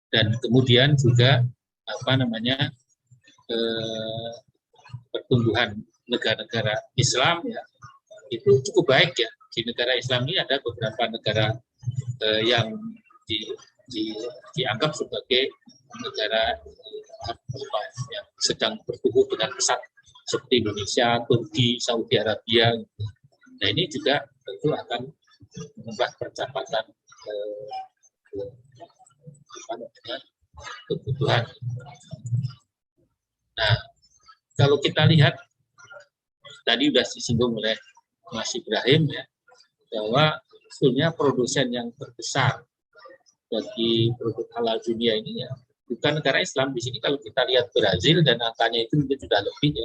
Dan kemudian juga pertumbuhan negara-negara Islam ya itu cukup baik ya. Di negara Islam ini ada beberapa negara yang dianggap sebagai negara yang sedang bertumbuh dengan pesat seperti Indonesia, Turki, Saudi Arabia. Nah, ini juga tentu akan mengubah percepatan kebutuhan. Nah, kalau kita lihat tadi sudah disinggung oleh Mas Ibrahim ya, bahwa sebetulnya produsen yang terbesar bagi produk halal dunia ini ya bukan negara Islam. Di sini kalau kita lihat Brazil dan angkanya itu mungkin sudah lebih ya,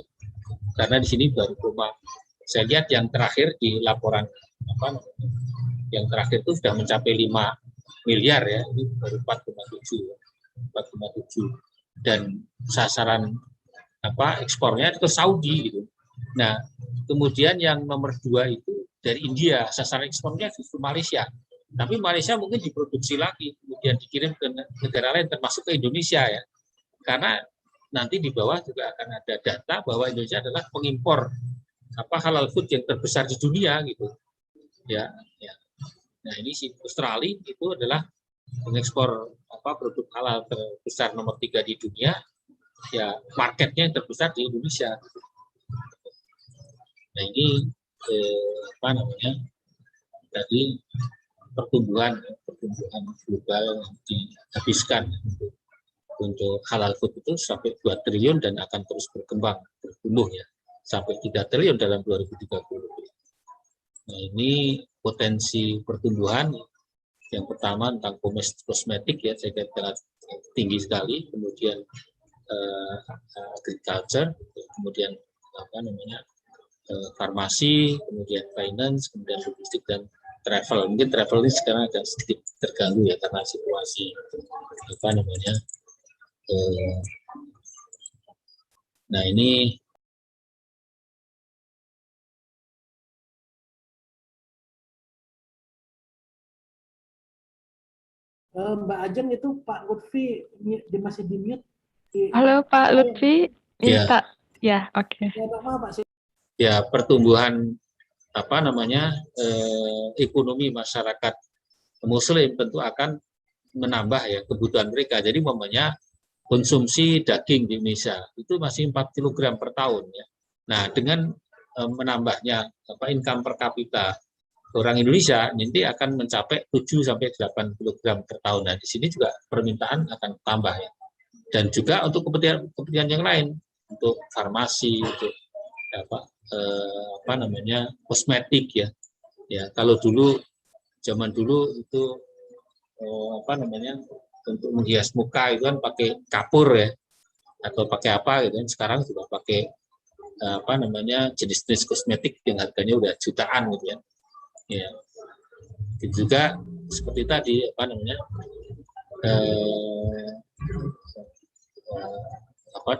karena di sini baru saya lihat yang terakhir di laporan yang terakhir itu sudah mencapai 5 miliar ya, ini baru 4,7 dan sasaran ekspornya ke Saudi gitu. Nah, kemudian yang nomor 2 itu dari India, sasaran ekspornya justru Malaysia. Tapi Malaysia mungkin diproduksi lagi, kemudian dikirim ke negara lain termasuk ke Indonesia ya. Karena nanti di bawah juga akan ada data bahwa Indonesia adalah pengimpor halal food yang terbesar di dunia gitu. Ya. Nah, ini si Australia itu adalah pengekspor produk halal terbesar nomor 3 di dunia. Ya, marketnya yang terbesar di Indonesia. Nah, ini tadi pertumbuhan global yang dihabiskan untuk halal food itu sampai 2 triliun dan akan terus bertumbuh ya sampai 3 triliun dalam 2030. Nah, ini potensi pertumbuhan yang pertama tentang kosmetik ya, saya kira tinggi sekali, kemudian agriculture, kemudian farmasi, kemudian finance, kemudian logistik dan travel. Mungkin travel ini sekarang agak sedikit terganggu ya karena situasi Nah ini Mbak Ajeng itu Pak Lutfi masih di mute. Halo Pak Lutfi, minta. Ya, oke. Ya, maaf Pak. ya pertumbuhan apa namanya ekonomi masyarakat Muslim tentu akan menambah ya kebutuhan mereka. Jadi umpamanya konsumsi daging di Indonesia itu masih 4 kg per tahun ya. Nah dengan menambahnya income per kapita orang Indonesia nanti akan mencapai 7 sampai 8 kg per tahun. Nah di sini juga permintaan akan tambah ya. Dan juga untuk kepentingan yang lain, untuk farmasi, untuk kosmetik ya. Ya kalau dulu zaman dulu itu untuk menghias muka itu kan pakai kapur ya atau pakai apa gitu kan. Sekarang juga pakai jenis-jenis kosmetik yang harganya udah jutaan gitu ya. Ya. Itu juga seperti tadi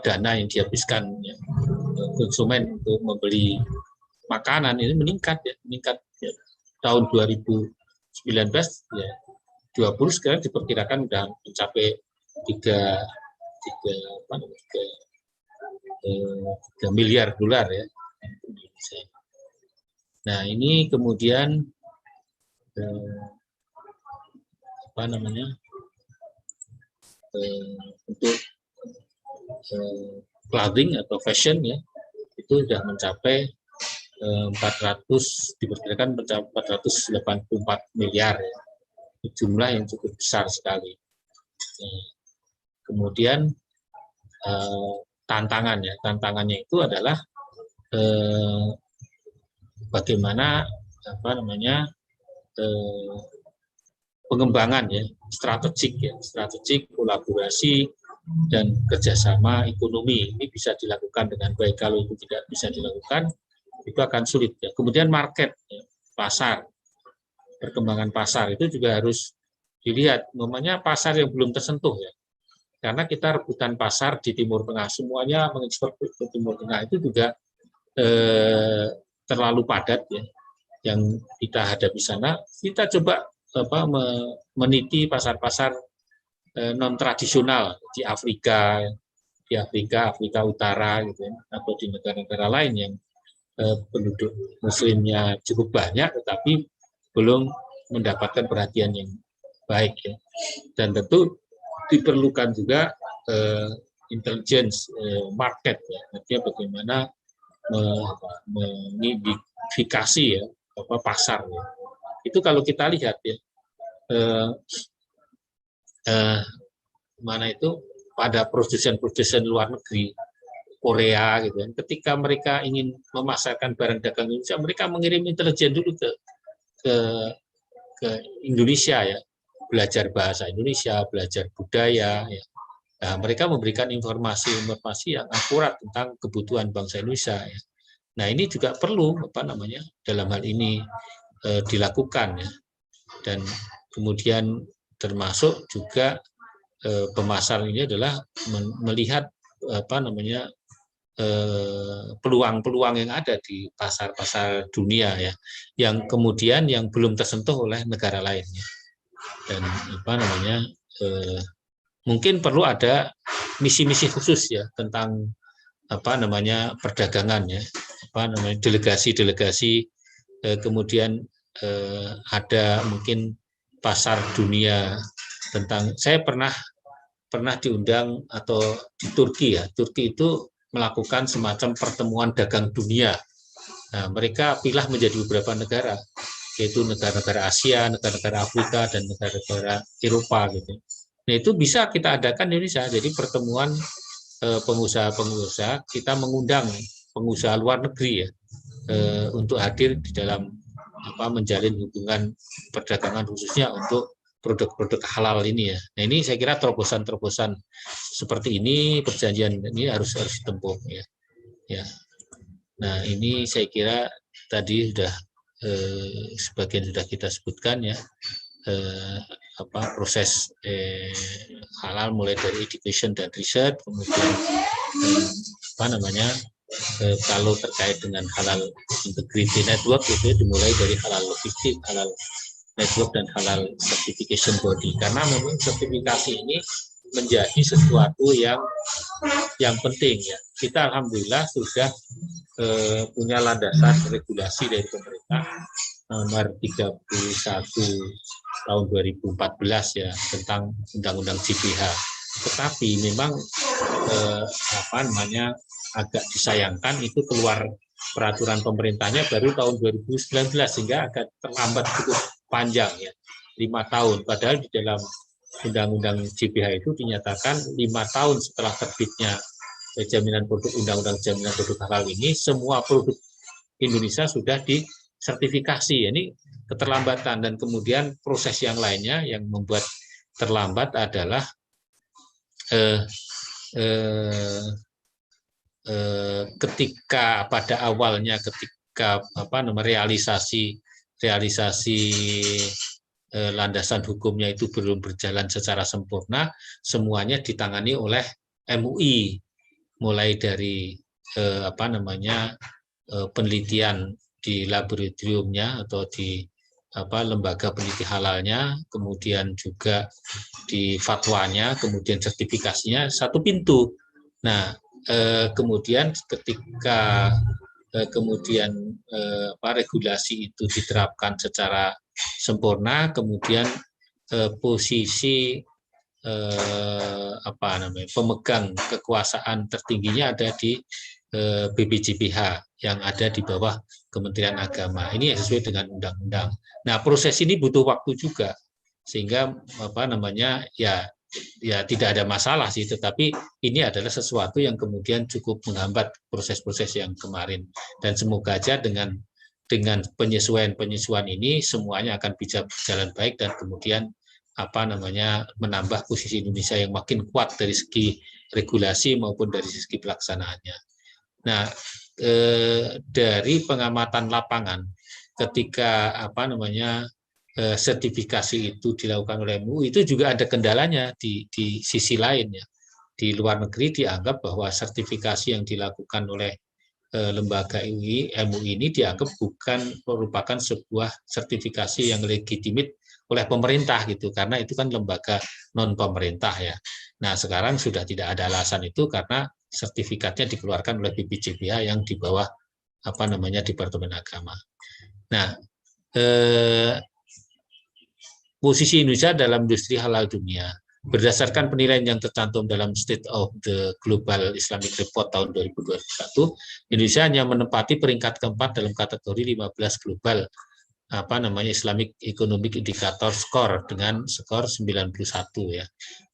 dana yang dihabiskan ya, konsumen untuk membeli makanan ini meningkat ya, tahun 2019 ya 20 sekarang diperkirakan sudah mencapai 3 miliar dolar ya. Nah ini kemudian untuk clothing atau fashion ya itu sudah mencapai diperkirakan mencapai 484 miliar ya. Jumlah yang cukup besar sekali. Kemudian tantangannya itu adalah bagaimana pengembangan ya strategik kolaborasi dan kerjasama ekonomi ini bisa dilakukan dengan baik. Kalau itu tidak bisa dilakukan itu akan sulit ya. Kemudian market ya, pasar, perkembangan pasar itu juga harus dilihat. Namanya pasar yang belum tersentuh ya, karena kita rebutan pasar di Timur Tengah, semuanya mengekspor ke Timur Tengah itu juga terlalu padat ya. Yang kita hadapi sana, kita coba meniti pasar-pasar non tradisional di Afrika Utara gitu ya, atau di negara-negara lain yang penduduk Muslimnya cukup banyak, tetapi belum mendapatkan perhatian yang baik ya. Dan tentu diperlukan juga intelligence market ya, artinya bagaimana mengidentifikasi ya pasar ya. Itu kalau kita lihat ya mana itu pada produsen luar negeri Korea gitu kan, ketika mereka ingin memasarkan barang dagang Indonesia, mereka mengirim intelijen dulu ke Indonesia ya, belajar bahasa Indonesia, belajar budaya ya. Nah, mereka memberikan informasi yang akurat tentang kebutuhan bangsa Indonesia ya. Nah, ini juga perlu dalam hal ini dilakukan ya. Dan kemudian termasuk juga pemasar ini adalah melihat peluang-peluang yang ada di pasar-pasar dunia ya, yang kemudian yang belum tersentuh oleh negara lainnya. Dan mungkin perlu ada misi-misi khusus ya tentang perdagangan ya, delegasi-delegasi, kemudian ada mungkin pasar dunia tentang. Saya pernah diundang atau di Turki ya. Turki itu melakukan semacam pertemuan dagang dunia. Nah, mereka pilah menjadi beberapa negara, yaitu negara-negara Asia, negara-negara Afrika, dan negara-negara Eropa gitu. Nah, itu bisa kita adakan di Indonesia. Jadi pertemuan pengusaha-pengusaha, kita mengundang pengusaha luar negeri ya untuk hadir di dalam menjalin hubungan perdagangan khususnya untuk produk-produk halal ini ya. Nah, ini saya kira terobosan-terobosan seperti ini, perjanjian ini harus ditempuh ya. Ya. Nah, ini saya kira tadi sudah sebagian sudah kita sebutkan ya. Proses halal mulai dari education dan riset, kemudian kalau terkait dengan halal integrity network itu dimulai dari halal logistik, halal network, dan halal certification body, karena memang sertifikasi ini menjadi sesuatu yang penting ya. Kita alhamdulillah sudah punya landasan regulasi dari pemerintah nomor 31 tahun 2014 ya tentang undang-undang JPH. Tetapi memang agak disayangkan itu keluar peraturan pemerintahnya baru tahun 2019 sehingga agak terlambat cukup panjang ya, 5 tahun. Padahal di dalam undang-undang JPH itu dinyatakan 5 tahun setelah terbitnya jaminan produk, undang-undang jaminan produk halal ini, semua produk Indonesia sudah disertifikasi. Ini keterlambatan, dan kemudian proses yang lainnya yang membuat terlambat adalah ketika pada awalnya ketika realisasi landasan hukumnya itu belum berjalan secara sempurna, semuanya ditangani oleh MUI, mulai dari penelitian di laboratoriumnya atau di lembaga peneliti halalnya, kemudian juga di fatwanya, kemudian sertifikasinya satu pintu. Nah, kemudian ketika regulasi itu diterapkan secara sempurna, kemudian posisi pemegang kekuasaan tertingginya ada di BPJPH yang ada di bawah Kementerian Agama. Ini sesuai dengan undang-undang. Nah, proses ini butuh waktu juga, sehingga ya tidak ada masalah sih, tetapi ini adalah sesuatu yang kemudian cukup menghambat proses-proses yang kemarin. Dan semoga aja dengan penyesuaian ini semuanya akan bisa berjalan baik, dan kemudian menambah posisi Indonesia yang makin kuat dari segi regulasi maupun dari segi pelaksanaannya. Nah, dari pengamatan lapangan ketika sertifikasi itu dilakukan oleh MUI, itu juga ada kendalanya di sisi lain ya. Di luar negeri dianggap bahwa sertifikasi yang dilakukan oleh lembaga MUI ini dianggap merupakan sebuah sertifikasi yang legitimit oleh pemerintah gitu, karena itu kan lembaga non pemerintah ya. Nah, sekarang sudah tidak ada alasan itu karena sertifikatnya dikeluarkan oleh BPJPH yang di bawah Departemen Agama. Nah, posisi Indonesia dalam industri halal dunia berdasarkan penilaian yang tercantum dalam State of the Global Islamic Report tahun 2021, Indonesia hanya menempati peringkat keempat dalam kategori 15 global Islamic Economic Indicator Score dengan skor 91 ya.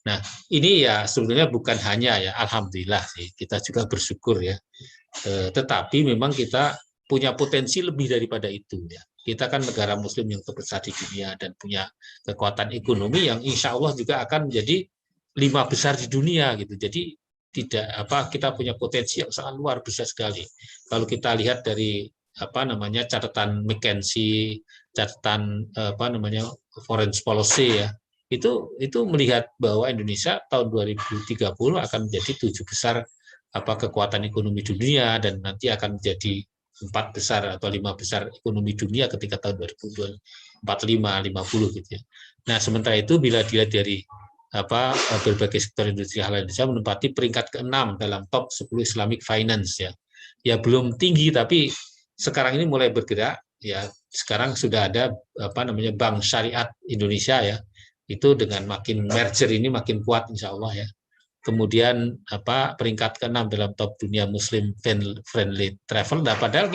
Nah, ini ya sebetulnya bukan hanya ya, alhamdulillah sih, kita juga bersyukur ya. Tetapi memang kita punya potensi lebih daripada itu ya. Kita kan negara muslim yang terbesar di dunia dan punya kekuatan ekonomi yang insya Allah juga akan menjadi 5 besar di dunia gitu. Jadi kita punya potensi yang sangat luar biasa sekali. Kalau kita lihat dari catatan McKinsey, catatan foreign policy ya, itu melihat bahwa Indonesia tahun 2030 akan menjadi 7 besar kekuatan ekonomi dunia, dan nanti akan menjadi 4 besar atau 5 besar ekonomi dunia ketika tahun 2045, 50 gitu ya. Nah, sementara itu bila dilihat dari berbagai sektor industri halal, Indonesia menempati peringkat ke-6 dalam top 10 Islamic Finance ya. Ya belum tinggi, tapi sekarang ini mulai bergerak ya. Sekarang sudah ada Bank Syariat Indonesia ya, itu dengan makin merger ini makin kuat insya Allah ya. Kemudian peringkat ke-6 dalam top dunia Muslim friendly travel. Nah, padahal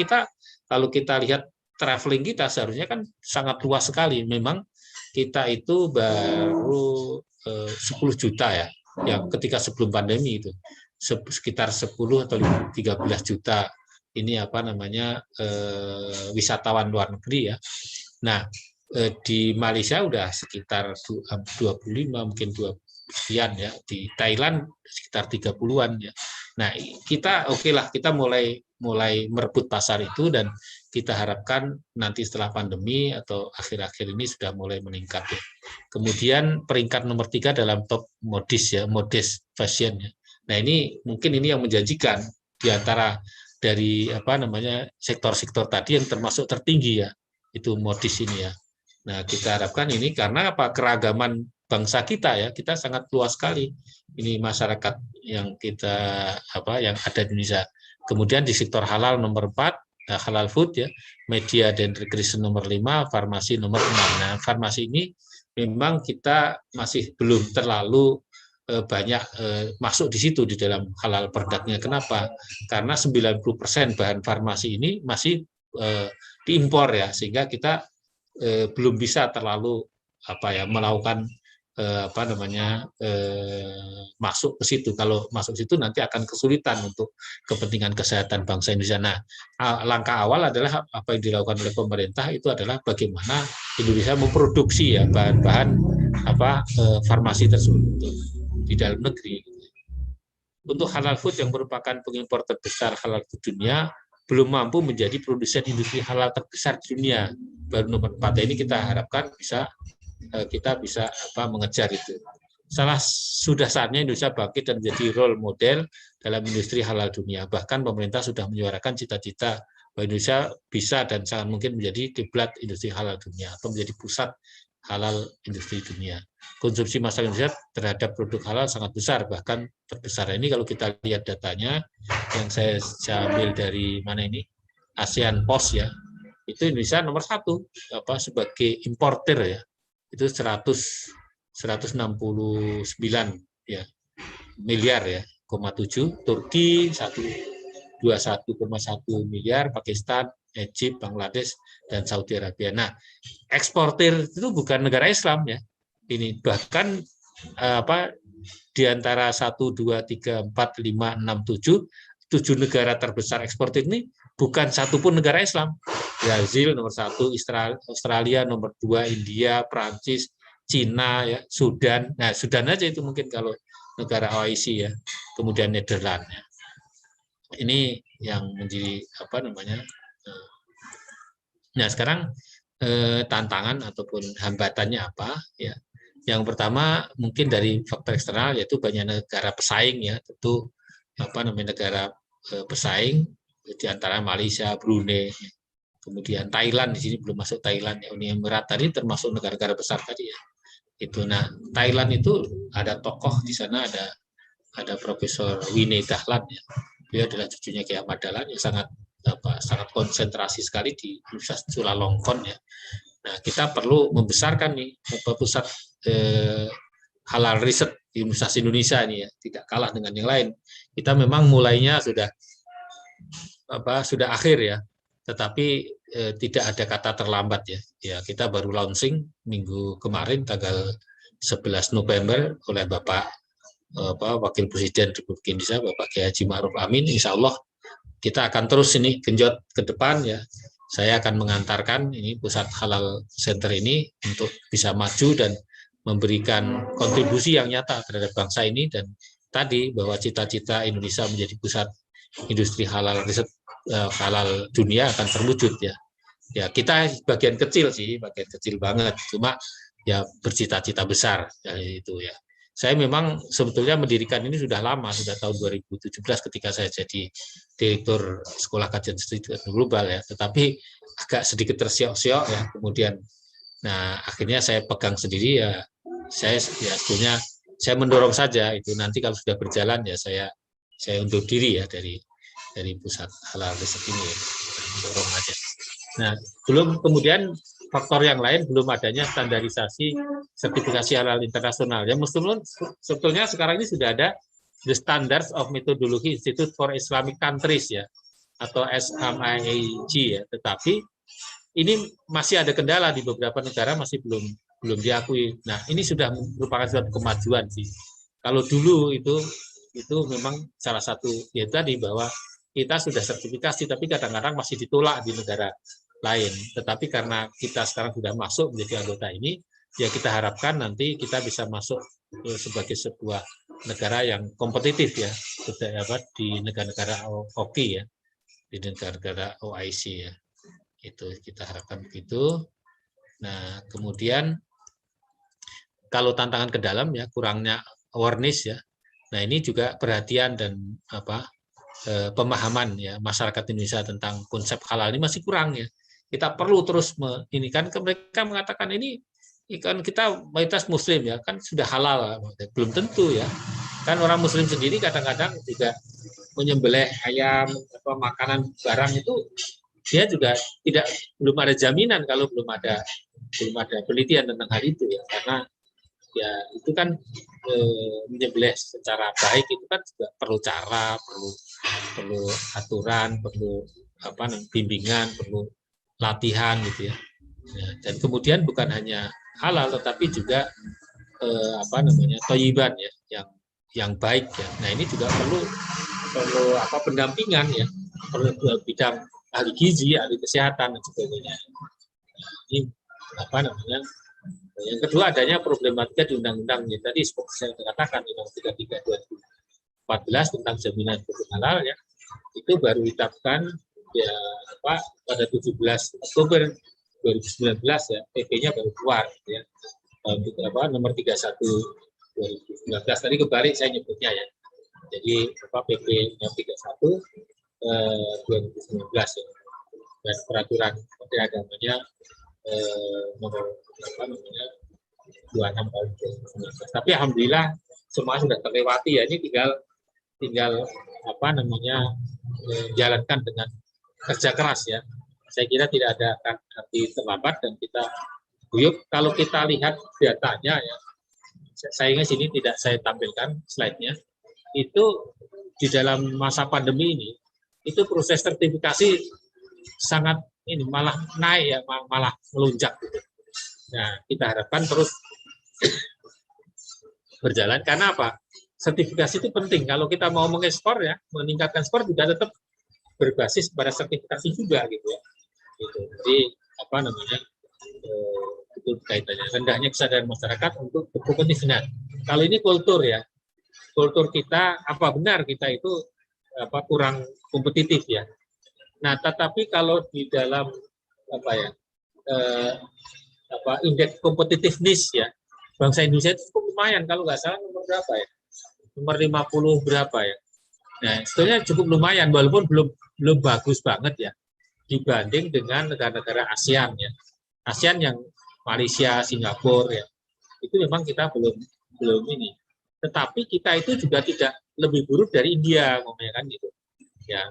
kalau kita lihat traveling kita seharusnya kan sangat luas sekali. Memang kita itu baru 10 juta ya, yang ketika sebelum pandemi itu sekitar 10 atau 13 juta ini wisatawan luar negeri ya. Nah, di Malaysia udah sekitar 25 mungkin 20 sekian ya, di Thailand sekitar 30-an ya. Nah, kita kita mulai merebut pasar itu, dan kita harapkan nanti setelah pandemi atau akhir-akhir ini sudah mulai meningkat ya. Kemudian peringkat nomor 3 dalam top modis ya, modest fashion ya. Nah, ini mungkin ini yang menjanjikan di antara dari sektor-sektor tadi yang termasuk tertinggi ya, itu modis ini ya. Nah, kita harapkan ini karena apa, keragaman bangsa kita ya, kita sangat luas sekali ini masyarakat yang yang ada di Indonesia. Kemudian di sektor halal nomor 4, halal food ya, media dan recreation nomor 5, farmasi nomor 6. Nah, farmasi ini memang kita masih belum terlalu banyak masuk di situ di dalam halal produknya. Kenapa? Karena 90% bahan farmasi ini masih diimpor ya, sehingga kita belum bisa terlalu melakukan masuk ke situ. Kalau masuk ke situ nanti akan kesulitan untuk kepentingan kesehatan bangsa Indonesia. Nah, langkah awal adalah apa yang dilakukan oleh pemerintah itu adalah bagaimana Indonesia memproduksi ya bahan-bahan farmasi tersebut di dalam negeri. Untuk halal food yang merupakan pengimpor terbesar halal food dunia, belum mampu menjadi produsen industri halal terbesar di dunia. Baru nomor 4 ini kita harapkan kita bisa mengejar itu. Sudah saatnya Indonesia bangkit dan menjadi role model dalam industri halal dunia. Bahkan pemerintah sudah menyuarakan cita-cita bahwa Indonesia bisa dan sangat mungkin menjadi kiblat industri halal dunia atau menjadi pusat halal industri dunia. Konsumsi masyarakat Indonesia terhadap produk halal sangat besar, bahkan terbesar. Ini kalau kita lihat datanya yang saya ambil dari mana ini, ASEAN Post ya, itu Indonesia nomor 1 sebagai importer ya, itu 169 ya miliar ya, 7, Turki 21,1 miliar, Pakistan, Egypt, Bangladesh, dan Saudi Arabia. Nah, eksportir itu bukan negara Islam ya. Ini bahkan di antara 1, 2, 3, 4, 5, 6, 7 negara terbesar eksportir ini bukan satupun negara Islam. Brazil nomor 1, Australia nomor 2, India, Prancis, Cina ya, Sudan. Nah, Sudan aja itu mungkin kalau negara OIC ya. Kemudian Nederland ya. Ini yang menjadi Nah, sekarang tantangan ataupun hambatannya apa ya? Yang pertama mungkin dari faktor eksternal, yaitu banyak negara pesaing ya, tentu negara pesaing di antara Malaysia, Brunei, kemudian Thailand, di sini belum masuk Thailand ya, Uni Emirat tadi termasuk negara-negara besar tadi ya. Itu nah, Thailand itu ada tokoh di sana, ada Profesor Winnie Dahlan ya. Dia adalah cucunya Ki Ahmad Dahlan yang sangat konsentrasi sekali di Universitas Chulalongkorn ya. Nah, kita perlu membesarkan nih pusat halal riset di Universitas Indonesia ini ya, tidak kalah dengan yang lain. Kita memang mulainya sudah akhir ya, tetapi tidak ada kata terlambat ya. Ya, kita baru launching minggu kemarin tanggal 11 November oleh Bapak Wakil Presiden Republik Indonesia Bapak Kiai Haji Ma'ruf Amin. Insya Allah kita akan terus ini genjot ke depan ya. Saya akan mengantarkan ini pusat halal center ini untuk bisa maju dan memberikan kontribusi yang nyata terhadap bangsa ini, dan tadi bahwa cita-cita Indonesia menjadi pusat industri halal riset halal dunia akan terwujud ya. Ya, kita bagian kecil sih, bagian kecil banget, cuma ya bercita-cita besar ya, itu ya. Saya memang sebetulnya mendirikan ini sudah lama, sudah tahun 2017 ketika saya jadi Direktur Sekolah Kajian Studi Global ya, tetapi agak sedikit tersiok-siok ya, kemudian nah akhirnya saya pegang sendiri ya. Saya sebetulnya saya mendorong saja itu, nanti kalau sudah berjalan ya saya undur diri ya dari pusat halal riset ini ya, mendorong aja. Nah, belum kemudian faktor yang lain, belum adanya standarisasi sertifikasi halal internasional. Ya, meskipun sebetulnya sekarang ini sudah ada the Standards of Methodology Institute for Islamic Countries ya, atau SMIAG ya, tetapi ini masih ada kendala di beberapa negara, masih belum diakui. Nah, ini sudah merupakan suatu kemajuan sih. Kalau dulu itu memang salah satu ya tadi bahwa kita sudah sertifikasi, tapi kadang-kadang masih ditolak di negara lain. Tetapi karena kita sekarang sudah masuk menjadi anggota ini, ya kita harapkan nanti kita bisa masuk sebagai sebuah negara yang kompetitif ya, di negara-negara OKI ya, di negara-negara OIC ya. Itu kita harapkan begitu. Nah, kemudian kalau tantangan ke dalam ya, kurangnya awareness ya. Nah, ini juga perhatian dan pemahaman ya masyarakat Indonesia tentang konsep halal ini masih kurang ya. Kita perlu terus ini kan mereka mengatakan ini kan kita mayoritas Muslim ya kan sudah halal, belum tentu ya. Kan orang Muslim sendiri kadang-kadang juga menyembelih ayam atau makanan barang itu dia juga belum ada jaminan kalau belum ada penelitian tentang hal itu ya, karena ya itu kan menyembelih secara baik itu kan juga perlu cara, perlu aturan, perlu bimbingan, perlu latihan gitu ya. Dan kemudian bukan hanya halal tetapi juga thayyiban ya, yang baik ya. Nah ini juga perlu pendampingan ya, perlu bidang ahli gizi, ahli kesehatan dan sebagainya. Nah, ini yang kedua adanya problematika di undang-undang ya, tadi seperti saya katakan Undang-Undang 33 2014 tentang jaminan produk halal ya, itu baru ditetapkan ya pada 17 Oktober 2019 ya, PP-nya baru keluar ya, nomor 31 2019 tadi kebalik saya nyebutnya ya. Jadi PP yang 31 2019 ya. Dan peraturan Menteri Agamanya nomor 26 tahun 2019. Tapi alhamdulillah semua sudah terlewati ya. Ini tinggal jalankan dengan kerja keras ya. Saya kira tidak ada arti terlambat dan kita guyup. Kalau kita lihat datanya ya, sayangnya sini tidak saya tampilkan slide-nya. Itu di dalam masa pandemi ini, itu proses sertifikasi sangat malah naik ya, malah melonjak gitu. Nah, kita harapkan terus berjalan karena apa? Sertifikasi itu penting. Kalau kita mau mengekspor ya, meningkatkan ekspor juga tetap berbasis pada sertifikasi juga gitu ya. Gitu. Jadi itu kaitannya rendahnya kesadaran masyarakat untuk berkompetisi. Nah, kalau ini kultur ya, kultur kita apa benar kita itu kurang kompetitif ya. Nah, tetapi kalau di dalam indeks competitiveness ya, bangsa Indonesia itu cukup lumayan, kalau nggak salah nomor berapa ya? Nomor 50 berapa ya? Nah, sebetulnya cukup lumayan walaupun belum bagus banget ya dibanding dengan negara-negara ASEAN ya. ASEAN yang Malaysia, Singapura ya. Itu memang kita belum ini. Tetapi kita itu juga tidak lebih buruk dari India ngomongnya kan gitu. Ya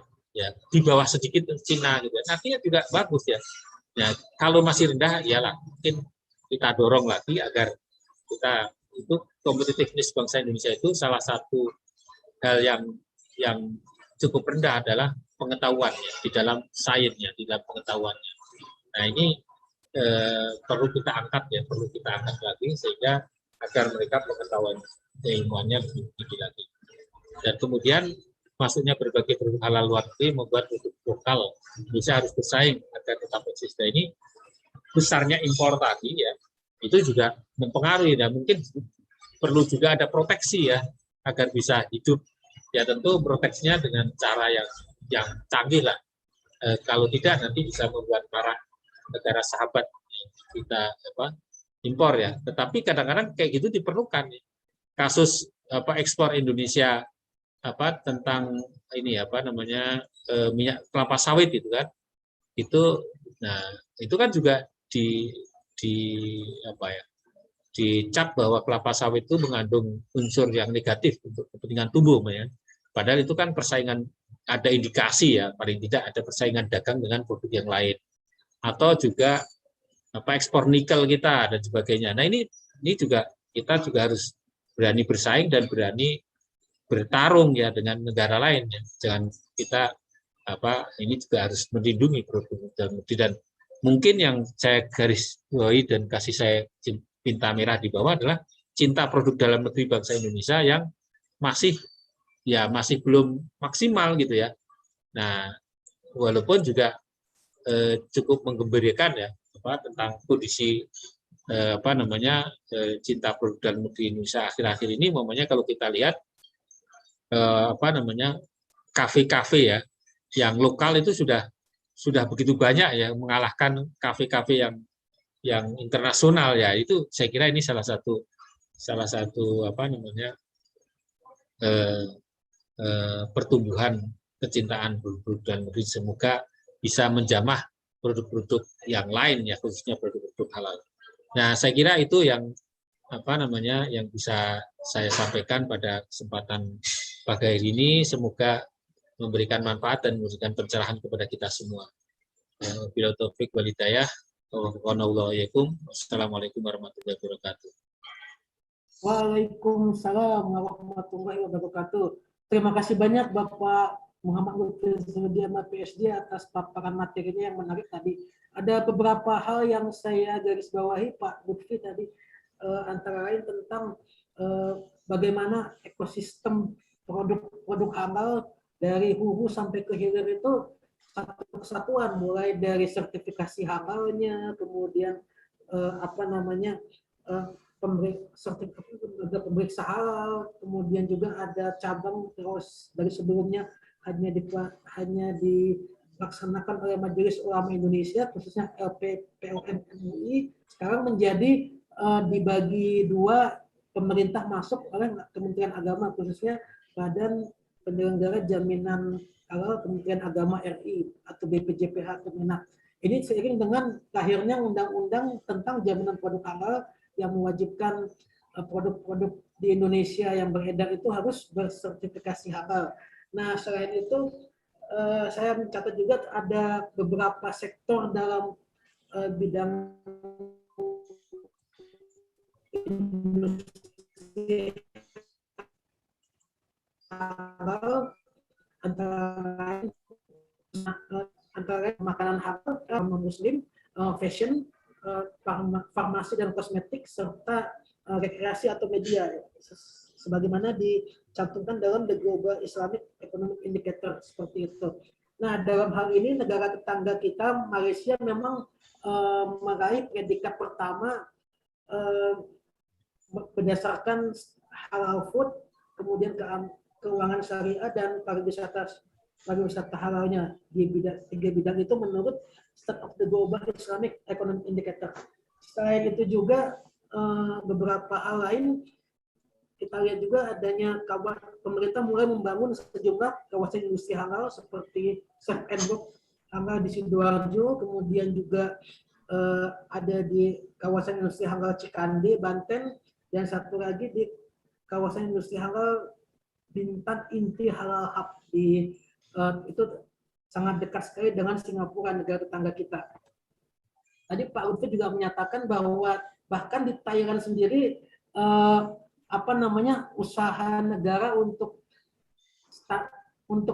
di bawah sedikit Cina gitu. Artinya juga bagus ya. Ya kalau masih rendah iyalah mungkin kita dorong lagi agar kita itu competitiveness bangsa Indonesia itu salah satu hal yang cukup rendah adalah pengetahuannya di dalam sainsnya, di dalam pengetahuannya. Nah ini perlu kita angkat ya, perlu kita angkat lagi sehingga agar mereka pengetahuan keilmuannya lebih tinggi lagi. Dan kemudian masuknya berbagai produk halal luar negeri membuat produk lokal bisa harus bersaing agar tetap eksis. Nah ini besarnya impor tadi ya, itu juga mempengaruhi dan mungkin perlu juga ada proteksi ya agar bisa hidup. Ya tentu proteksinya dengan cara yang canggih lah. Kalau tidak nanti bisa membuat para negara sahabat kita impor ya. Tetapi kadang-kadang kayak gitu diperlukan. Kasus ekspor Indonesia tentang ini minyak kelapa sawit gitu kan. Itu kan juga dicap bahwa kelapa sawit itu mengandung unsur yang negatif untuk kepentingan tubuh ya. Padahal itu kan persaingan, ada indikasi ya, paling tidak ada persaingan dagang dengan produk yang lain. Atau juga ekspor nikel kita dan sebagainya. Nah ini juga kita juga harus berani bersaing dan berani bertarung ya dengan negara lain ya. Jangan kita ini juga harus melindungi produk dalam negeri. Dan mungkin yang saya garis bawahi dan kasih saya pinta merah di bawah adalah cinta produk dalam negeri bangsa Indonesia yang masih belum maksimal gitu ya. Nah, walaupun juga cukup menggembirakan ya tentang kondisi cinta produk dalam negeri Indonesia akhir-akhir ini, umpamanya kalau kita lihat kafe-kafe ya yang lokal itu sudah begitu banyak ya mengalahkan kafe-kafe yang internasional ya. Itu saya kira ini salah satu pertumbuhan kecintaan produk dalam negeri, semoga bisa menjamah produk-produk yang lain ya, khususnya produk-produk halal. Nah, saya kira itu yang yang bisa saya sampaikan pada kesempatan pagi hari ini. Semoga memberikan manfaat dan memberikan pencerahan kepada kita semua. Bila taufik wal hidayah. Wassalamualaikum warahmatullahi wabarakatuh. Waalaikumsalam warahmatullahi wabarakatuh. Terima kasih banyak Bapak Muhammad Lutfi Zudiana PSD atas paparan materinya yang menarik tadi. Ada beberapa hal yang saya garis bawahi Pak Lutfi tadi, antara lain tentang bagaimana ekosistem produk halal dari hulu sampai ke hilir itu satu kesatuan, mulai dari sertifikasi halalnya, kemudian pemeriksa halal, kemudian juga ada cabang, terus dari sebelumnya hanya dilaksanakan oleh Majelis Ulama Indonesia, khususnya LPPOM MUI, sekarang menjadi dibagi dua, pemerintah masuk oleh Kementerian Agama, khususnya Badan Penyelenggara Jaminan Halal Kementerian Agama RI atau BPJPH Kemenak. Ini seiring dengan lahirnya undang-undang tentang jaminan produk halal yang mewajibkan produk-produk di Indonesia yang beredar itu harus bersertifikasi halal. Nah, selain itu saya mencatat juga ada beberapa sektor dalam bidang industri halal, antara lain makanan halal, muslim, fashion, farmasi dan kosmetik, serta rekreasi atau media, sebagaimana dicantumkan dalam The Global Islamic Economic Indicator, seperti itu. Nah, dalam hal ini negara tetangga kita, Malaysia, memang meraih predikat pertama berdasarkan halal food, kemudian keuangan syariah dan pariwisata halalnya. Di tiga bidang itu menurut State of the Global Islamic Economic Indicator. Selain itu juga beberapa hal lain, kita lihat juga adanya pemerintah mulai membangun sejumlah kawasan industri halal seperti Chef and Work halal di Sidoarjo, kemudian juga ada di kawasan industri halal Cikande, Banten, dan satu lagi di kawasan industri halal Bintan Inti Halal Hub itu sangat dekat sekali dengan Singapura, negara tetangga kita. Tadi Pak Lutfi juga menyatakan bahwa bahkan di Thailand sendiri usaha negara untuk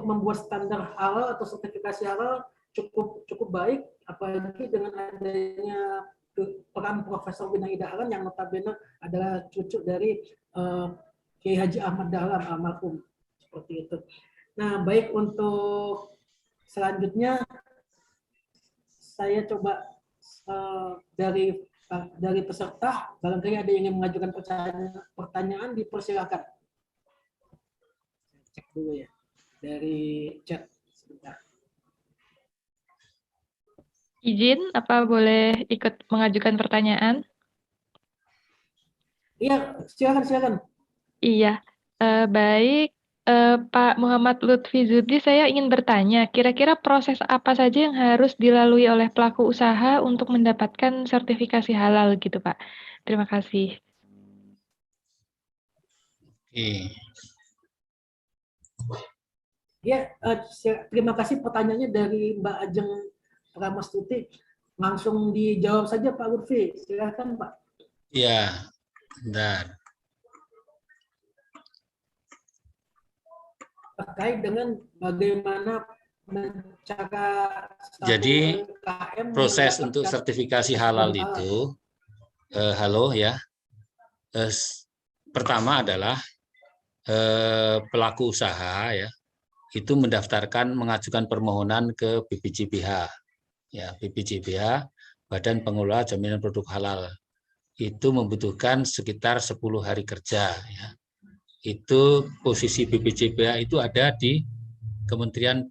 membuat standar halal atau sertifikasi halal cukup baik, apalagi dengan adanya peran Profesor Winai Dahlan yang notabene adalah cucu dari Kiai Haji Ahmad Dahlan almarhum, seperti itu. Nah, baik, untuk selanjutnya saya coba dari peserta, barangkali ada yang ingin mengajukan pertanyaan, dipersilakan. Cek dulu ya dari chat sebentar. Izin, apa boleh ikut mengajukan pertanyaan? Iya, silakan. Iya, baik. Pak Muhammad Lutfi Zudi, saya ingin bertanya, kira-kira proses apa saja yang harus dilalui oleh pelaku usaha untuk mendapatkan sertifikasi halal gitu, Pak? Terima kasih. Ya, terima kasih pertanyaannya dari Mbak Ajeng Ramastuti. Langsung dijawab saja Pak Lutfi. Silakan Pak. Ya, benar. Terkait dengan bagaimana cara jadi proses untuk sertifikasi halal itu pertama adalah pelaku usaha ya itu mengajukan permohonan ke BPJPH ya, BPJPH Badan Pengelola Jaminan Produk Halal. Itu membutuhkan sekitar 10 hari kerja ya. Itu posisi BPJPH itu ada di Kementerian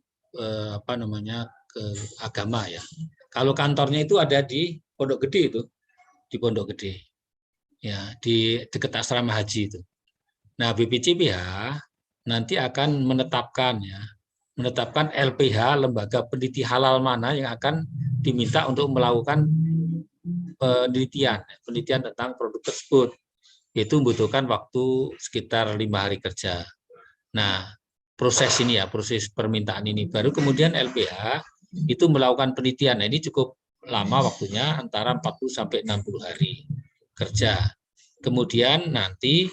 Agama ya. Kalau kantornya itu ada di Pondok Gede itu, di Pondok Gede. Ya, di dekat asrama haji itu. Nah, BPJPH nanti akan menetapkan ya menetapkan LPH, lembaga peneliti halal mana yang akan diminta untuk melakukan penelitian tentang produk tersebut. Itu membutuhkan waktu sekitar 5 hari kerja. Nah, proses ini ya, proses permintaan ini. Baru kemudian LPH itu melakukan penelitian. Nah, ini cukup lama waktunya, antara 40 sampai 60 hari kerja. Kemudian nanti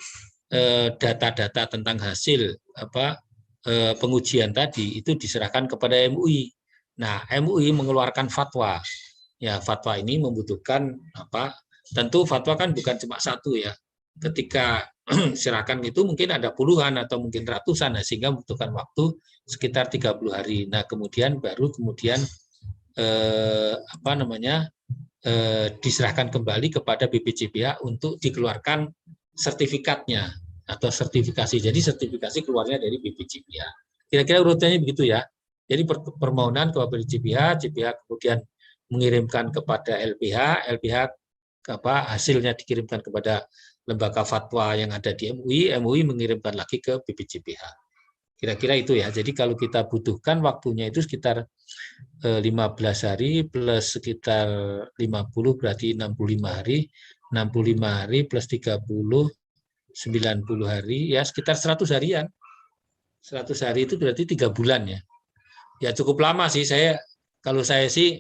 data-data tentang hasil pengujian tadi itu diserahkan kepada MUI. Nah, MUI mengeluarkan fatwa. Ya, fatwa ini membutuhkan tentu fatwa kan bukan cuma satu ya. Ketika serahkan itu mungkin ada puluhan atau mungkin ratusan, sehingga membutuhkan waktu sekitar 30 hari. Nah, kemudian diserahkan kembali kepada BPJPH untuk dikeluarkan sertifikatnya atau sertifikasi. Jadi sertifikasi keluarnya dari BPJPH. Kira-kira urutannya begitu ya. Jadi permohonan ke BPJPH, JPH kemudian mengirimkan kepada LPH, LPH hasilnya dikirimkan kepada lembaga fatwa yang ada di MUI, MUI mengirimkan lagi ke BPJPH. Kira-kira itu ya. Jadi kalau kita butuhkan waktunya itu sekitar 15 hari plus sekitar 50 berarti 65 hari. 65 hari plus 30, 90 hari, ya sekitar 100 harian. 100 hari itu berarti 3 bulan ya. Ya cukup lama sih. Kalau saya sih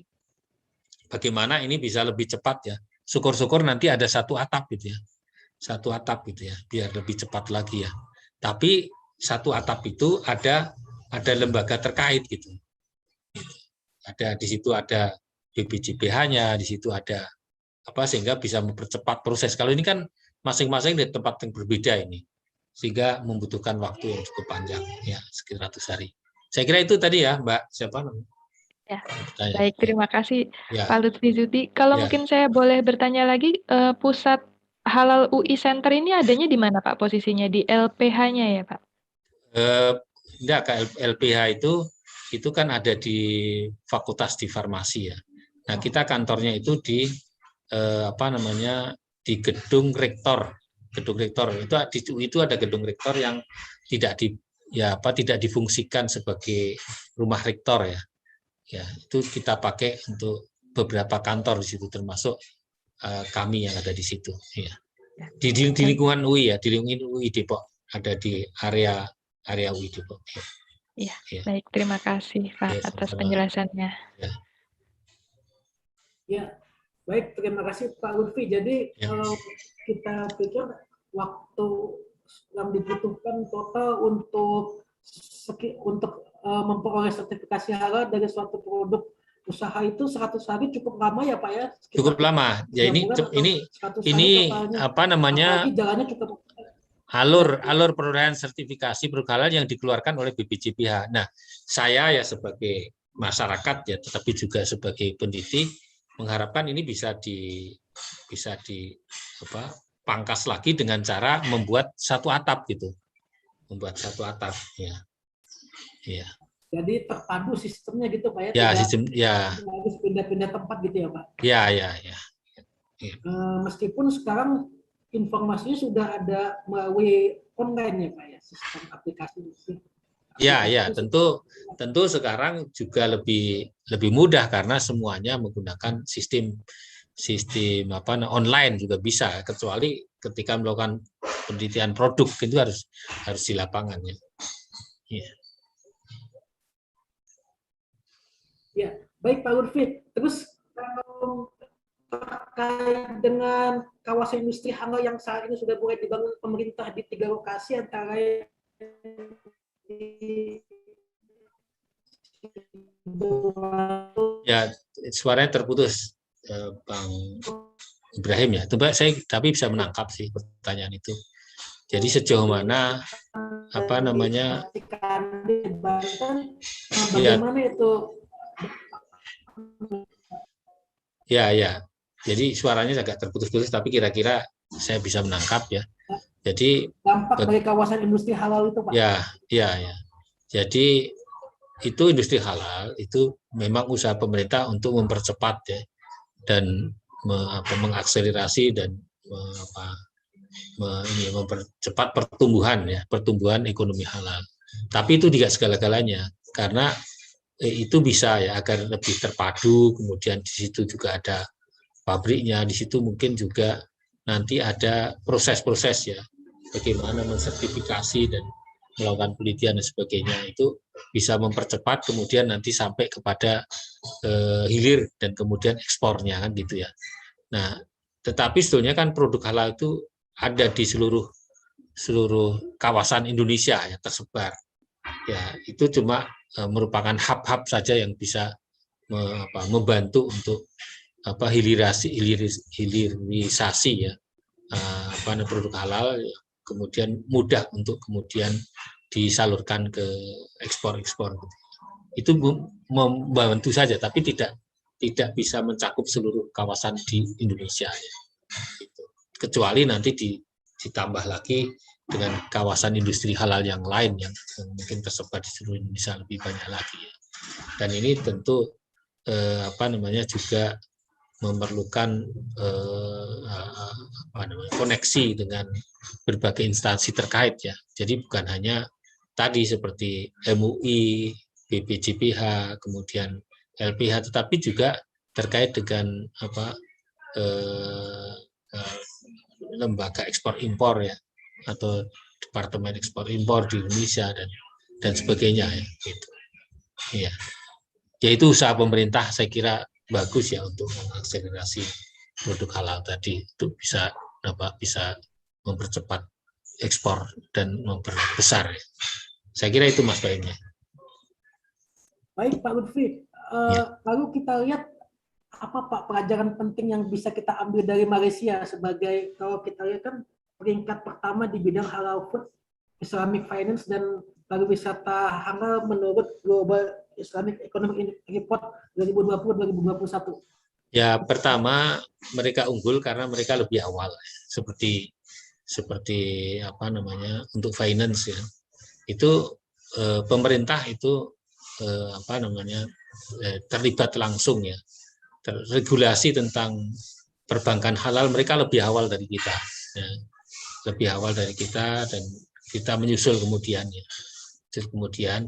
bagaimana ini bisa lebih cepat ya. Syukur-syukur nanti ada satu atap gitu ya. Satu atap gitu ya, biar lebih cepat lagi ya. Tapi satu atap itu ada lembaga terkait gitu. Di situ ada BPJPH-nya, di situ ada sehingga bisa mempercepat proses. Kalau ini kan masing-masing di tempat yang berbeda ini, sehingga membutuhkan waktu yang cukup panjang ya, sekitar 100 hari. Saya kira itu tadi ya, Mbak. Siapa namanya? Ya, baik, terima kasih ya. Pak Lutfi Zuti. Kalau mungkin saya boleh bertanya lagi, pusat Halal UI Center ini adanya di mana Pak posisinya? Di LPH-nya ya Pak? Enggak, LPH itu kan ada di fakultas di farmasi ya. Nah, kita kantornya itu di di gedung rektor. Gedung rektor itu ada gedung rektor yang tidak difungsikan sebagai rumah rektor ya. Ya, itu kita pakai untuk beberapa kantor di situ, termasuk kami yang ada di situ. Ya. Di lingkungan UI ya, di lingkungan UI Depok, ada di area UI Depok. Ya, ya. Baik, terima kasih Pak atas penjelasannya. Ya, baik, terima kasih Pak Lutfi. Jadi kita pikir waktu yang dibutuhkan total untuk memperoleh sertifikasi halal dari suatu produk usaha itu 100 hari cukup lama ya Pak ya? Cukup lama. Ya ini jalannya cukup alur perolehan sertifikasi produk halal yang dikeluarkan oleh BPJPH. Nah, saya ya sebagai masyarakat ya, tetapi juga sebagai peneliti mengharapkan ini bisa pangkas lagi dengan cara membuat satu atap gitu. Membuat satu atap ya. Ya. Jadi terpadu sistemnya gitu Pak ya? Ya, sistem ya. Harus pindah-pindah tempat gitu ya Pak? Ya. Meskipun sekarang informasinya sudah ada melalui online ya Pak ya, sistem aplikasi itu. Ya, tentu sekarang juga lebih mudah karena semuanya menggunakan sistem online juga bisa, kecuali ketika melakukan penelitian produk itu harus di lapangan ya. Ya, baik Pak Lutfi. Terus terkait dengan kawasan industri halal yang saat ini sudah mulai dibangun pemerintah di 3 lokasi antara ya, suaranya terputus Bang Ibrahim ya. Tapi bisa menangkap sih pertanyaan itu. Jadi sejauh mana bagaimana itu? Ya. Jadi suaranya agak terputus-putus, tapi kira-kira saya bisa menangkap ya. Jadi dampak dari kawasan industri halal itu Pak. Ya. Jadi itu industri halal itu memang usaha pemerintah untuk mempercepat ya, dan mengakselerasi dan mempercepat pertumbuhan ekonomi halal. Tapi itu tidak segala-galanya. karena itu bisa ya agar lebih terpadu. Kemudian di situ juga ada pabriknya, di situ mungkin juga nanti ada proses-proses ya, bagaimana mensertifikasi dan melakukan penelitian dan sebagainya, itu bisa mempercepat kemudian nanti sampai kepada hilir dan kemudian ekspornya kan gitu ya. Nah, tetapi sebetulnya kan produk halal itu ada di seluruh kawasan Indonesia yang tersebar. Ya, itu cuma merupakan hub-hub saja yang bisa membantu untuk hilirisasi ya produk halal, kemudian mudah untuk kemudian disalurkan ke ekspor-ekspor. Itu membantu saja, tapi tidak bisa mencakup seluruh kawasan di Indonesia ya. Kecuali nanti ditambah lagi dengan kawasan industri halal yang lain yang mungkin tersebar di seluruh Indonesia lebih banyak lagi ya. Dan ini tentu juga memerlukan koneksi dengan berbagai instansi terkait ya. Jadi bukan hanya tadi seperti MUI, BPJPH, kemudian LPH, tetapi juga terkait dengan lembaga ekspor impor ya, atau Departemen Ekspor Impor di Indonesia dan sebagainya ya. Gitu. Ya. Yaitu usaha pemerintah saya kira bagus ya untuk mengakselerasi produk halal tadi, itu bisa mempercepat ekspor dan memperbesar ya. Saya kira itu Mas Baimnya. Baik Pak Lutfi, lalu kita lihat apa Pak pelajaran penting yang bisa kita ambil dari Malaysia sebagai, kalau kita lihat kan peringkat pertama di bidang halal food, Islamic Finance dan pariwisata halal menurut Global Islamic Economic Report 2020-2021. Ya, pertama mereka unggul karena mereka lebih awal, seperti untuk finance ya. Itu pemerintah itu terlibat langsung ya. Regulasi tentang perbankan halal mereka lebih awal dari kita. Ya. Lebih awal dari kita dan kita menyusul kemudian ya. Kemudian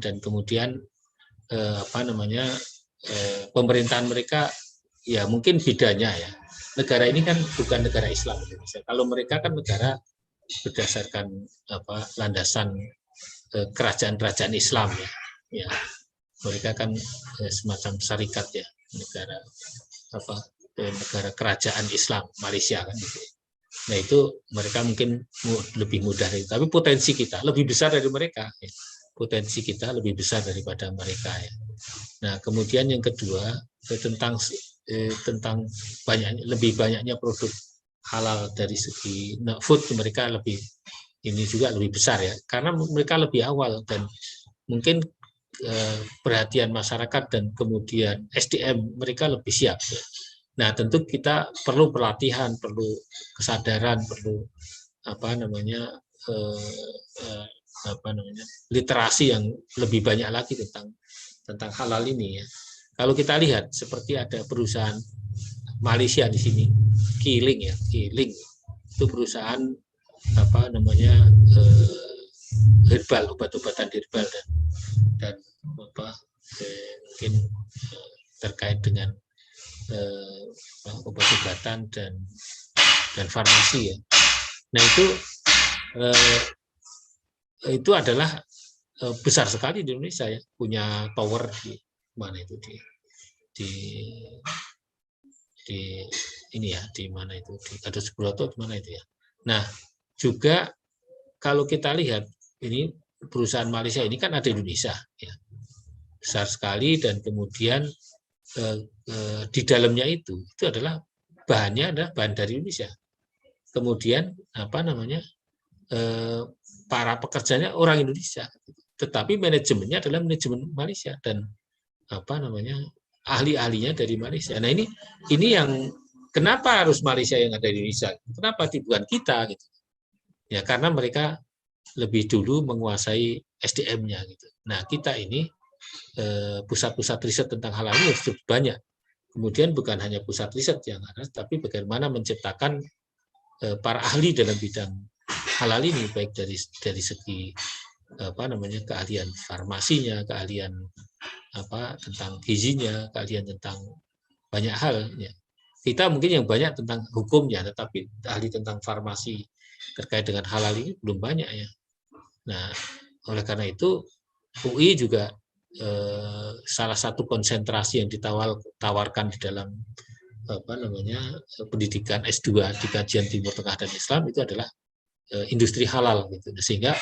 pemerintahan mereka ya mungkin bedanya ya. Negara ini kan bukan negara Islam Indonesia. Kalau mereka kan negara berdasarkan landasan kerajaan-kerajaan Islam ya. Ya. Mereka kan semacam syarikat ya, negara kerajaan Islam Malaysia kan gitu. Nah itu mereka mungkin lebih mudah, tapi potensi kita lebih besar dari mereka. Ya. Potensi kita lebih besar daripada mereka ya. Nah kemudian yang kedua tentang lebih banyaknya produk halal dari segi food, mereka lebih besar ya, karena mereka lebih awal dan mungkin perhatian masyarakat dan kemudian SDM mereka lebih siap ya. Nah tentu kita perlu pelatihan, perlu kesadaran, perlu literasi yang lebih banyak lagi tentang halal ini ya. Kalau kita lihat seperti ada perusahaan Malaysia di sini, Kiling itu perusahaan herbal, obat-obatan herbal dan mungkin terkait dengan obat-obatan dan farmasi ya. Nah itu adalah besar sekali di Indonesia ya, punya tower di mana itu di Gatot Subroto di mana itu ya. Nah juga kalau kita lihat ini perusahaan Malaysia ini kan ada di Indonesia ya, besar sekali, dan kemudian di dalamnya itu adalah bahannya adalah bahan dari Indonesia. Kemudian para pekerjanya orang Indonesia, tetapi manajemennya adalah manajemen Malaysia dan ahli-ahlinya dari Malaysia. Nah ini yang kenapa harus Malaysia yang ada di Indonesia? Kenapa bukan kita gitu? Ya karena mereka lebih dulu menguasai SDM-nya gitu. Nah kita ini pusat-pusat riset tentang halal ini cukup banyak. Kemudian bukan hanya pusat riset yang ada, tapi bagaimana menciptakan para ahli dalam bidang halal ini, baik dari segi keahlian farmasinya, keahlian tentang gizinya, keahlian tentang banyak hal. Ya. Kita mungkin yang banyak tentang hukumnya, tetapi ahli tentang farmasi terkait dengan halal ini belum banyak ya. Nah, oleh karena itu UI juga salah satu konsentrasi yang ditawarkan di dalam pendidikan S2 di kajian Timur Tengah dan Islam itu adalah industri halal gitu. Sehingga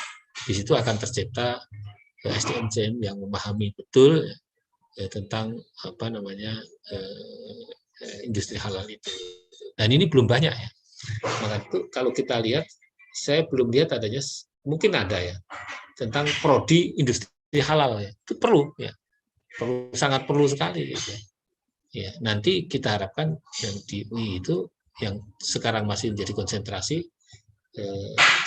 di situ akan tercipta SDM yang memahami betul tentang industri halal itu. Dan ini belum banyak ya. Maka itu kalau kita lihat, saya belum lihat adanya, mungkin ada ya, tentang prodi industri halal ya. Itu perlu ya. Sangat perlu sekali gitu. Ya, nanti kita harapkan yang di UI itu yang sekarang masih menjadi konsentrasi,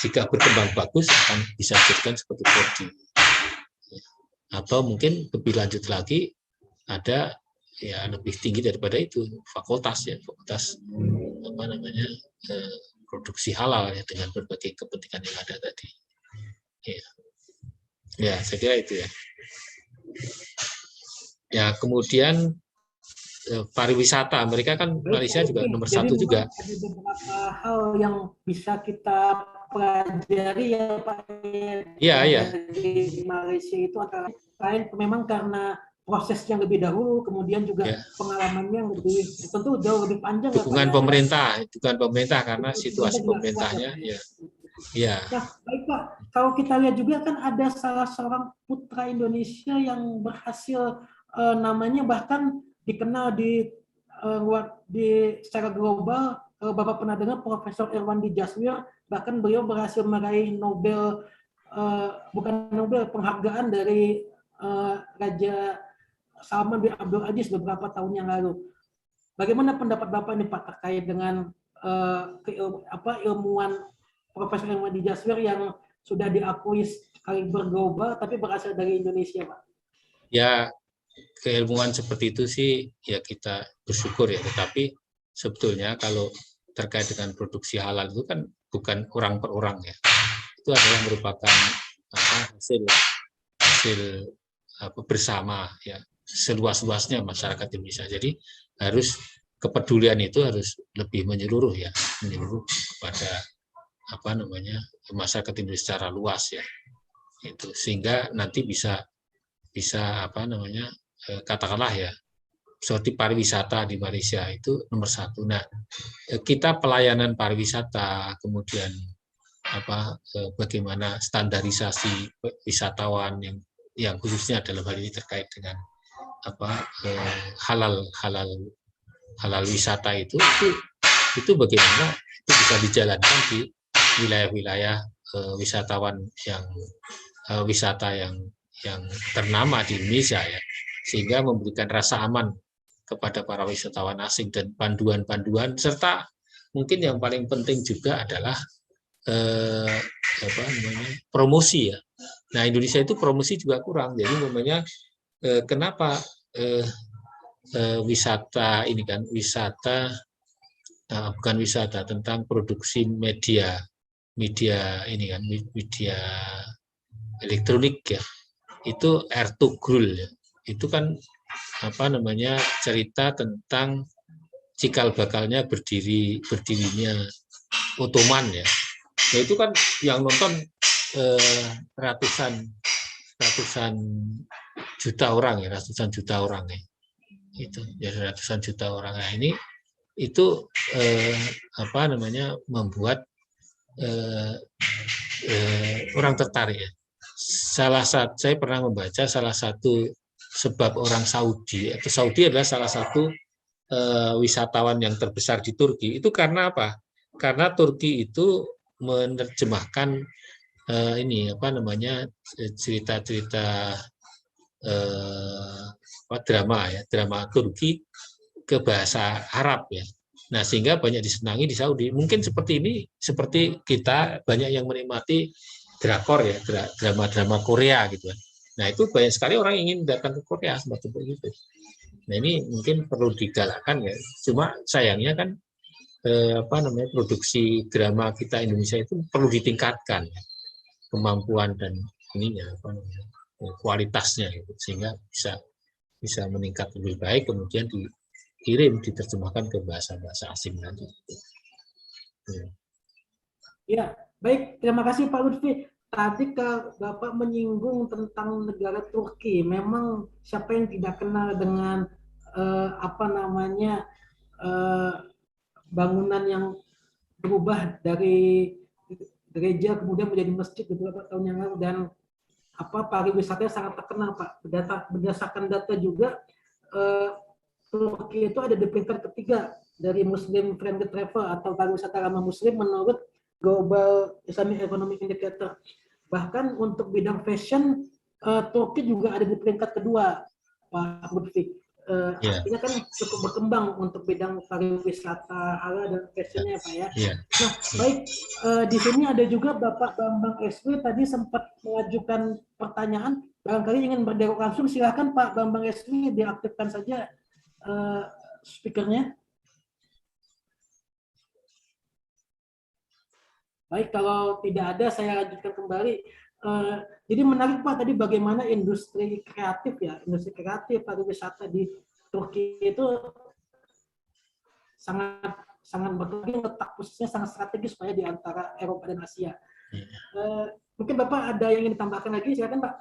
jika berkembang bagus akan bisa dijadikan seperti prodi. Atau mungkin lebih lanjut lagi ada ya lebih tinggi daripada itu fakultas produksi halal ya dengan berbagai kepentingan yang ada tadi. Ya, saya kira itu ya. Ya, kemudian pariwisata, mereka kan Malaysia juga nomor satu juga. Ada beberapa hal yang bisa kita pelajari ya Pak. Iya. Di Malaysia itu antara lain memang karena proses yang lebih dahulu, kemudian juga pengalamannya lebih tentu jauh lebih panjang. Dukungan pemerintah karena situasi pemerintahnya ya. Nah, baik Pak, kalau kita lihat juga kan ada salah seorang putra Indonesia yang berhasil namanya bahkan dikenal di secara global. Bapak pernah dengar Profesor Irwandi Jaswir, bahkan beliau berhasil meraih Nobel, penghargaan dari Raja Salman bin Abdul Aziz beberapa tahun yang lalu. Bagaimana pendapat Bapak ini Pak terkait dengan ilmuwan Profesor Irwandi Jaswir yang sudah diakui kaliber global tapi berasal dari Indonesia Pak? Ya, keilmuan seperti itu sih ya kita bersyukur ya, tetapi sebetulnya kalau terkait dengan produksi halal itu kan bukan orang per orang ya, itu adalah merupakan hasil bersama ya, seluas-luasnya masyarakat Indonesia. Jadi harus kepedulian itu harus lebih menyeluruh kepada masyarakat Indonesia secara luas ya, itu sehingga nanti bisa katakanlah ya, seperti pariwisata di Malaysia itu nomor satu. Nah, kita pelayanan pariwisata, kemudian bagaimana standarisasi wisatawan yang khususnya dalam hal ini terkait dengan halal wisata itu bagaimana itu bisa dijalankan di wilayah-wilayah wisata yang ternama di Indonesia ya, sehingga memberikan rasa aman kepada para wisatawan asing dan panduan-panduan, serta mungkin yang paling penting juga adalah promosi ya. Nah, Indonesia itu promosi juga kurang. Jadi umpamanya kenapa wisata ini kan bukan wisata tentang produksi media ini kan, media elektronik ya. Itu Ertugrul ya. Itu kan cerita tentang cikal bakalnya berdirinya Ottoman ya. Nah, itu kan yang nonton ratusan juta orang ya, itu jadi ratusan juta orang. Nah, ini itu membuat orang tertarik ya. Saya pernah membaca salah satu sebab orang Saudi adalah salah satu wisatawan yang terbesar di Turki itu karena apa? Karena Turki itu menerjemahkan cerita-cerita drama Turki ke bahasa Arab ya. Nah, sehingga banyak disenangi di Saudi. Mungkin seperti ini, seperti kita banyak yang menikmati drakor ya, drama-drama Korea gitu kan. Nah, itu banyak sekali orang ingin datang ke Korea seperti itu. Nah, ini mungkin perlu digalakkan ya. Cuma sayangnya kan produksi drama kita Indonesia itu perlu ditingkatkan ya, kemampuan dan ininya apa namanya, kualitasnya gitu, sehingga bisa meningkat lebih baik, kemudian dikirim, diterjemahkan ke bahasa-bahasa asing nanti. Ya, baik. Terima kasih Pak Lutfi. Tadi Bapak menyinggung tentang negara Turki. Memang siapa yang tidak kenal dengan apa namanya bangunan yang berubah dari gereja kemudian menjadi masjid beberapa tahun yang lalu, dan pariwisatanya sangat terkenal, Pak. Berdasarkan data juga, Turki itu ada di peringkat ketiga dari Muslim Friendly Travel atau pariwisata ramah Muslim menurut Global Islamic Economic Indicator. Bahkan untuk bidang fashion, Turki juga ada di peringkat kedua, Pak Lutfi. Artinya kan cukup berkembang untuk bidang pariwisata halal dan fashionnya, Pak ya. Nah, baik, di sini ada juga Bapak Bambang SW tadi sempat mengajukan pertanyaan. Barangkali ingin berdialog langsung, silakan Pak Bambang SW, diaktifkan saja speakernya. Baik, kalau tidak ada saya lanjutkan kembali. Jadi menarik Pak tadi bagaimana industri kreatif pariwisata di Turki itu sangat berkembang, letak posisinya sangat strategis Pak ya, di antara Eropa dan Asia. Mungkin Bapak ada yang ingin ditambahkan lagi, silakan Pak.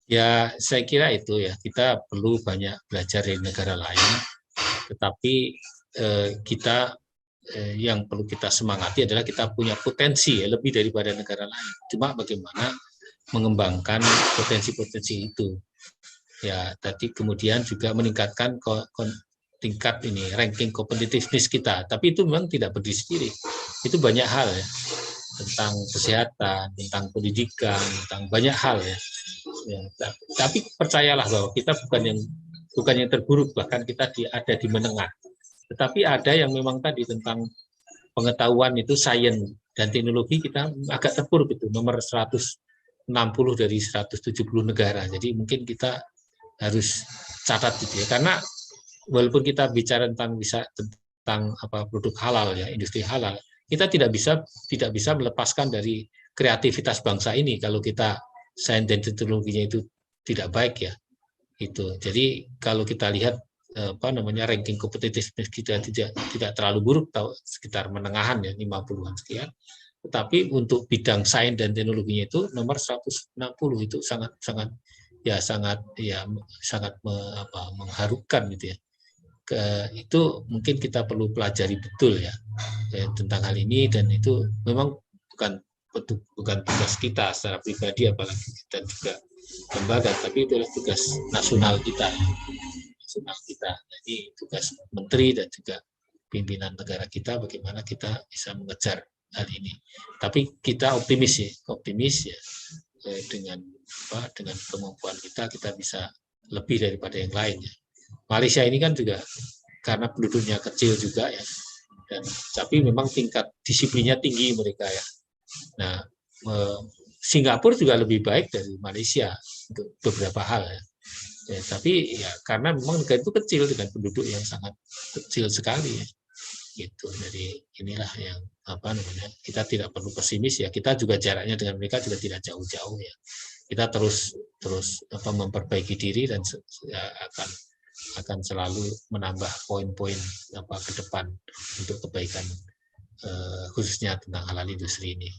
Ya, saya kira itu ya, kita perlu banyak belajar dari negara lain, tetapi kita yang perlu kita semangati adalah kita punya potensi ya, lebih daripada negara lain. Cuma bagaimana mengembangkan potensi-potensi itu. Ya, tadi kemudian juga meningkatkan tingkat ini ranking competitiveness kita. Tapi itu memang tidak berdiri sendiri. Itu banyak hal ya, tentang kesehatan, tentang pendidikan, tentang banyak hal ya. Tapi percayalah bahwa kita bukan yang terburuk, bahkan kita ada di menengah. Tetapi ada yang memang tadi tentang pengetahuan itu, sains dan teknologi kita agak terpuruk, itu nomor 160 dari 170 negara. Jadi mungkin kita harus catat gitu ya, karena walaupun kita bicara tentang produk halal ya, industri halal, kita tidak bisa melepaskan dari kreativitas bangsa ini kalau kita sains dan teknologinya itu tidak baik ya. Itu. Jadi kalau kita lihat ranking kompetitiveness kita tidak terlalu buruk, sekitar menengahan ya, 50-an sekian. Tetapi untuk bidang sains dan teknologinya itu nomor 160, itu sangat mengharukan gitu ya. Itu mungkin kita perlu pelajari betul ya tentang hal ini, dan itu memang bukan tugas kita secara pribadi, apalagi dan juga lembaga, tapi itu adalah tugas nasional kita. Jadi tugas menteri dan juga pimpinan negara kita, bagaimana kita bisa mengejar hal ini. Tapi kita optimis ya, dengan kemampuan kita bisa lebih daripada yang lain ya. Malaysia ini kan juga karena penduduknya kecil juga ya, tapi memang tingkat disiplinnya tinggi mereka ya. Nah, Singapura juga lebih baik dari Malaysia untuk beberapa hal ya. Tapi ya karena memang negara itu kecil dengan penduduk yang sangat kecil sekali ya. Gitu. Jadi inilah yang kita tidak perlu pesimis ya. Kita juga jaraknya dengan mereka juga tidak jauh-jauh ya. Kita terus memperbaiki diri dan akan selalu menambah poin-poin ke depan untuk kebaikan khususnya tentang halal industri ini.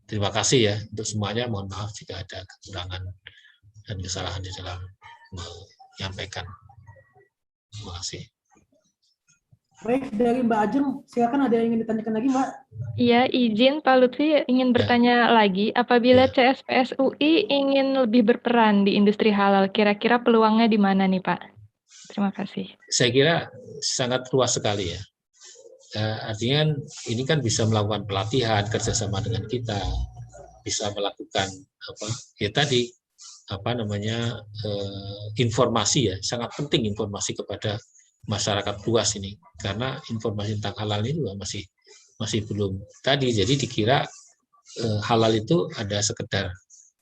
Terima kasih ya untuk semuanya. Mohon maaf jika ada kekurangan dan kesalahan di dalam menyampaikan. Terima kasih. Baik, dari Mbak Ajeng, silakan, ada yang ingin ditanyakan lagi, Mbak? Iya, izin Pak Lutfi ingin bertanya lagi, apabila CSPS UI ingin lebih berperan di industri halal, kira-kira peluangnya di mana nih Pak? Terima kasih. Saya kira sangat luas sekali ya. Artinya ini kan bisa melakukan pelatihan kerjasama dengan kita, bisa melakukan informasi ya, sangat penting informasi kepada masyarakat luas ini, karena informasi tentang halal ini juga masih belum tadi. Jadi dikira halal itu ada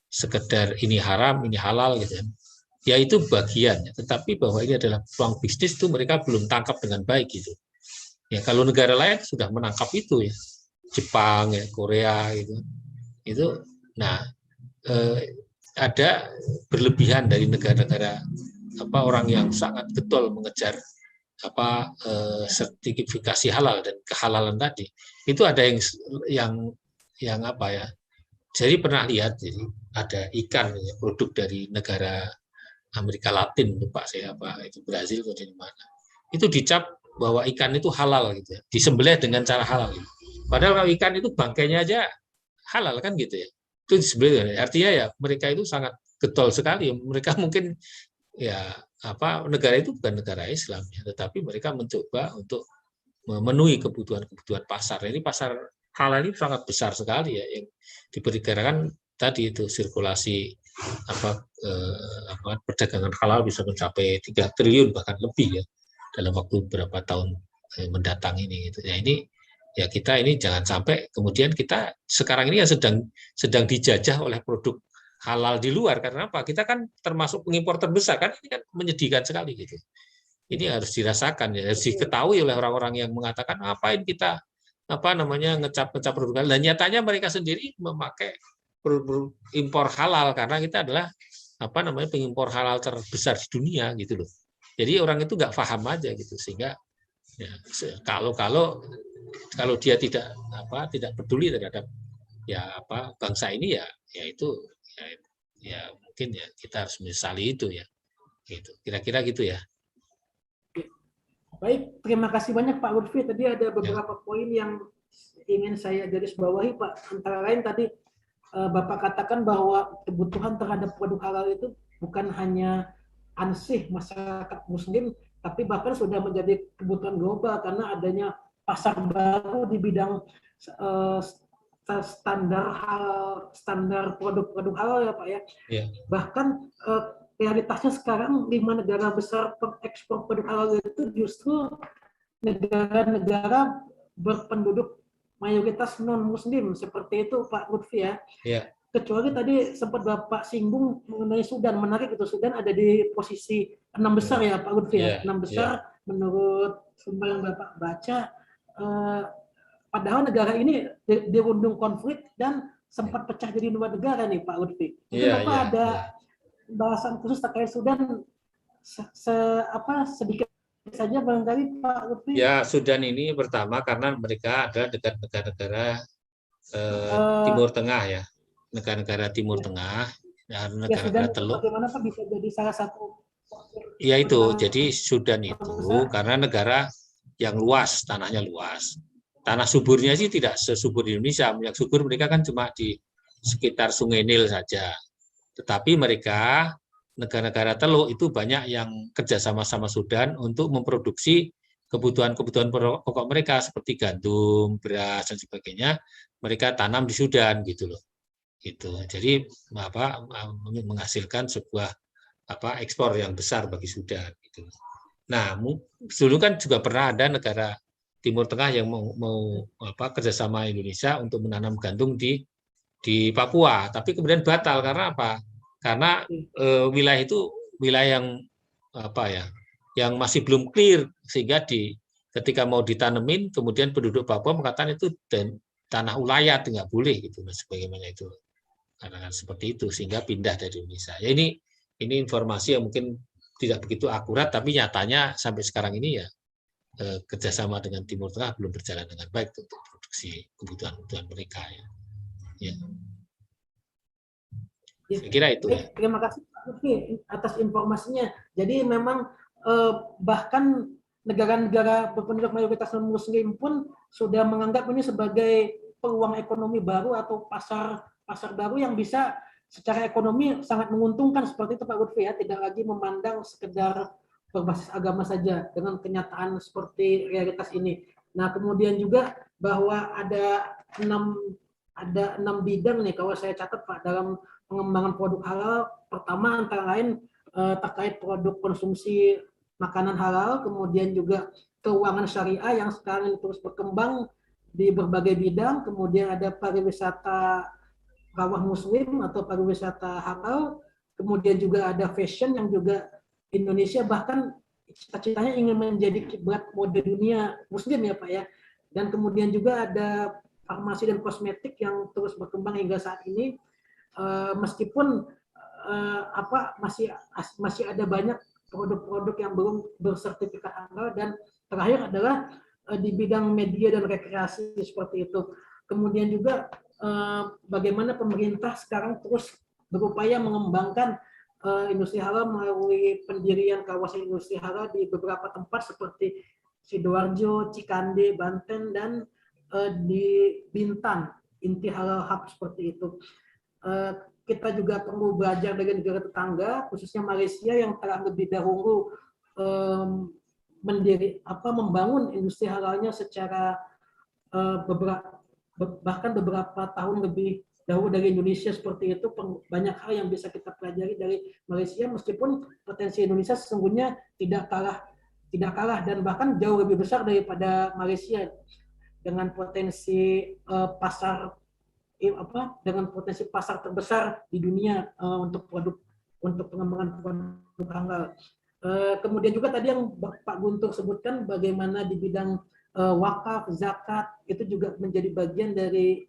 sekedar ini haram, ini halal gitu. Ya itu bagian, tetapi bahwa ini adalah peluang bisnis itu mereka belum tangkap dengan baik gitu. Ya kalau negara lain sudah menangkap itu ya, Jepang ya, Korea gitu. Itu nah ada berlebihan dari negara-negara orang yang sangat getol mengejar sertifikasi halal dan kehalalan tadi. Itu ada yang apa ya? Jadi pernah lihat, jadi ada ikan produk dari negara Amerika Latin, lupa saya itu Brazil atau di mana. Itu dicap bahwa ikan itu halal gitu ya, disembelih dengan cara halal gitu. Padahal kalau ikan itu bangkainya aja halal kan gitu ya. Itu disembelih. Artinya ya mereka itu sangat getol sekali. Mereka mungkin ya negara itu bukan negara Islam ya, tetapi mereka mencoba untuk memenuhi kebutuhan pasar. Ini pasar halal ini sangat besar sekali ya, yang diperkirakan tadi itu sirkulasi perdagangan halal bisa mencapai 3 triliun bahkan lebih ya dalam waktu beberapa tahun mendatang ini gitu. Ya ini ya kita ini jangan sampai kemudian kita sekarang ini ya sedang dijajah oleh produk halal di luar. Karena apa? Kita kan termasuk pengimpor terbesar kan, ini kan menyedihkan sekali gitu. Ini harus dirasakan ya, harus diketahui oleh orang-orang yang mengatakan ngapain kita ngecap produk halal. Dan nyatanya mereka sendiri memakai produk impor halal karena kita adalah pengimpor halal terbesar di dunia gitu loh. Jadi orang itu nggak paham aja gitu, sehingga ya, kalau dia tidak peduli terhadap bangsa ini ya itu ya mungkin ya kita harus menyesali itu ya gitu, kira-kira gitu ya. Baik, terima kasih banyak Pak Lutfi. Tadi ada beberapa poin yang ingin saya garis bawahi Pak. Antara lain tadi Bapak katakan bahwa kebutuhan terhadap produk halal itu bukan hanya ansih masyarakat Muslim, tapi bahkan sudah menjadi kebutuhan global karena adanya pasar baru di bidang standar produk-produk halal ya Pak ya. Yeah. Bahkan realitasnya sekarang 5 negara besar pengekspor produk halal itu justru negara-negara berpenduduk mayoritas non-Muslim seperti itu Pak Lutfi ya. Yeah. Kecuali tadi sempat Bapak singgung mengenai Sudan, menarik itu Sudan ada di posisi 6 besar ya Pak Lutfi ya. 6 besar menurut sumber yang Bapak baca. Padahal negara ini dirundung konflik dan sempat pecah jadi 2 negara nih Pak Lutfi. Mungkin Bapak ada bahasan khusus terkait Sudan sedikit saja barangkali Pak Lutfi. Ya, Sudan ini pertama karena mereka adalah dekat negara-negara Timur Tengah ya. Negara-negara Timur Tengah dan negara-negara Teluk. Bagaimana Pak bisa jadi salah satu? Ya itu, jadi Sudan itu karena negara yang luas, tanahnya luas. Tanah suburnya sih tidak sesubur di Indonesia. Yang subur mereka kan cuma di sekitar Sungai Nil saja. Tetapi mereka, negara-negara Teluk itu banyak yang kerjasama sama Sudan untuk memproduksi kebutuhan-kebutuhan pokok mereka seperti gandum, beras, dan sebagainya. Mereka tanam di Sudan gitu loh. Gitu. Jadi menghasilkan sebuah ekspor yang besar bagi Sudan gitu. Nah, dulu kan juga pernah ada negara Timur Tengah yang mau kerjasama Indonesia untuk menanam gandum di Papua, tapi kemudian batal karena apa? Karena wilayah itu wilayah yang masih belum clear, sehingga ketika mau ditanemin kemudian penduduk Papua mengatakan itu tanah ulayat nggak boleh gitu, sebagaimana itu. Karena seperti itu sehingga pindah dari Indonesia. Ya ini informasi yang mungkin tidak begitu akurat, tapi nyatanya sampai sekarang ini ya kerjasama dengan Timur Tengah belum berjalan dengan baik untuk produksi kebutuhan mereka ya. Ya. Saya kira itu. Ya. Terima kasih Pak Lutfi atas informasinya. Jadi memang bahkan negara-negara berpenduduk mayoritas non-Muslim pun sudah menganggap ini sebagai peluang ekonomi baru atau pasar baru yang bisa secara ekonomi sangat menguntungkan seperti itu Pak Lutfi ya, tidak lagi memandang sekedar berbasis agama saja dengan kenyataan seperti realitas ini. Nah, kemudian juga bahwa ada 6 bidang nih kalau saya catat Pak dalam pengembangan produk halal. Pertama antara lain terkait produk konsumsi makanan halal, kemudian juga keuangan syariah yang sekarang terus berkembang di berbagai bidang, kemudian ada pariwisata ramah Muslim atau pariwisata halal, kemudian juga ada fashion yang juga Indonesia bahkan cita-citanya ingin menjadi kiblat mode dunia Muslim ya Pak ya, dan kemudian juga ada farmasi dan kosmetik yang terus berkembang hingga saat ini. meskipun masih ada banyak produk-produk yang belum bersertifikat halal, dan terakhir adalah di bidang media dan rekreasi seperti itu. Kemudian juga bagaimana pemerintah sekarang terus berupaya mengembangkan industri halal melalui pendirian kawasan industri halal di beberapa tempat seperti Sidoarjo, Cikande, Banten, dan di Bintan, Inti Halal Hub seperti itu. Kita juga perlu belajar dari negara tetangga, khususnya Malaysia yang telah lebih dahulu membangun industri halalnya secara bahkan beberapa tahun lebih dahulu dari Indonesia seperti itu. Banyak hal yang bisa kita pelajari dari Malaysia, meskipun potensi Indonesia sesungguhnya tidak kalah dan bahkan jauh lebih besar daripada Malaysia dengan potensi pasar terbesar di dunia untuk pengembangan produk halal. Kemudian juga tadi yang Pak Guntur sebutkan bagaimana di bidang wakaf, zakat itu juga menjadi bagian dari,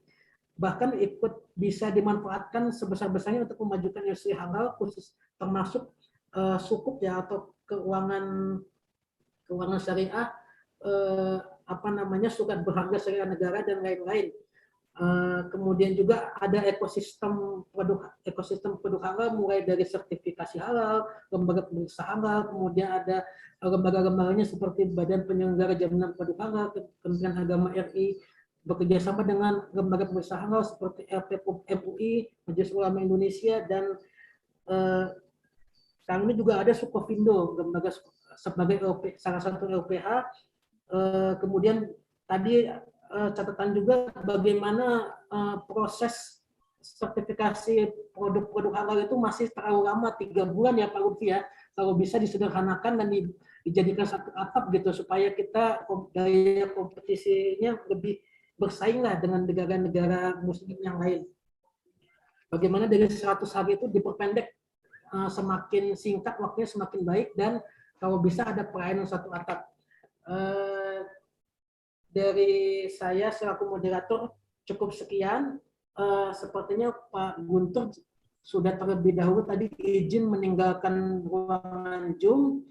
bahkan ikut bisa dimanfaatkan sebesar-besarnya untuk memajukan industri halal, khusus termasuk sukuk ya, atau keuangan syariah, sukat berharga syariah negara dan lain-lain. Kemudian juga ada ekosistem produk halal, mulai dari sertifikasi halal, lembaga pemeriksa halal, kemudian ada lembaga-lembaganya seperti Badan Penyelenggara Jaminan Produk Halal, Kementerian Agama RI, bekerja sama dengan lembaga pemeriksa halal seperti MUI, Majelis Ulama Indonesia, dan sekarang ini juga ada Sukovindo, lembaga sebagai salah satu LPH. Kemudian tadi catatan juga bagaimana proses sertifikasi produk-produk halal itu masih terlalu lama, 3 bulan ya Pak Lutfi ya. Kalau bisa disederhanakan dan dijadikan satu atap gitu, supaya kita daya kompetisinya lebih bersaing lah dengan negara-negara muslim yang lain. Bagaimana dari 100 hari itu diperpendek, semakin singkat waktunya semakin baik, dan kalau bisa ada pelayanan satu atap. Dari saya selaku moderator cukup sekian. Sepertinya Pak Guntur sudah terlebih dahulu tadi izin meninggalkan ruangan Zoom.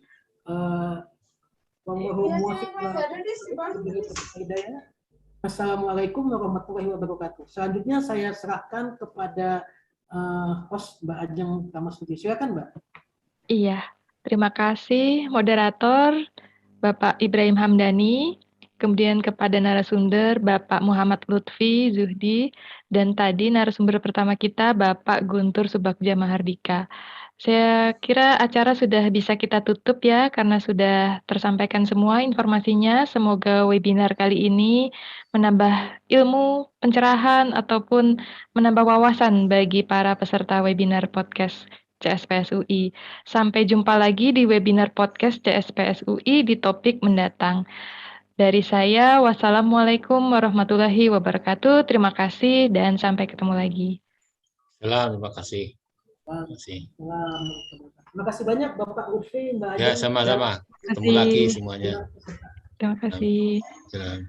Assalamualaikum warahmatullahi wabarakatuh. Selanjutnya saya serahkan kepada host Mbak Ajeng Kamasuti. Silakan Mbak. Iya, terima kasih moderator Bapak Ibrahim Hamdani, kemudian kepada narasumber Bapak Muhammad Lutfi Zuhdi, dan tadi narasumber pertama kita Bapak Guntur Subagja Mahardika. Saya kira acara sudah bisa kita tutup ya, karena sudah tersampaikan semua informasinya. Semoga webinar kali ini menambah ilmu, pencerahan, ataupun menambah wawasan bagi para peserta webinar podcast CSPS UI. Sampai jumpa lagi di webinar podcast CSPS UI di topik mendatang. Dari saya, wassalamualaikum warahmatullahi wabarakatuh. Terima kasih dan sampai ketemu lagi. Terima kasih. Terima kasih banyak Bapak Lutfi, Mbak Ajeng. Ya, sama-sama. Ketemu lagi semuanya. Terima kasih. Jalan.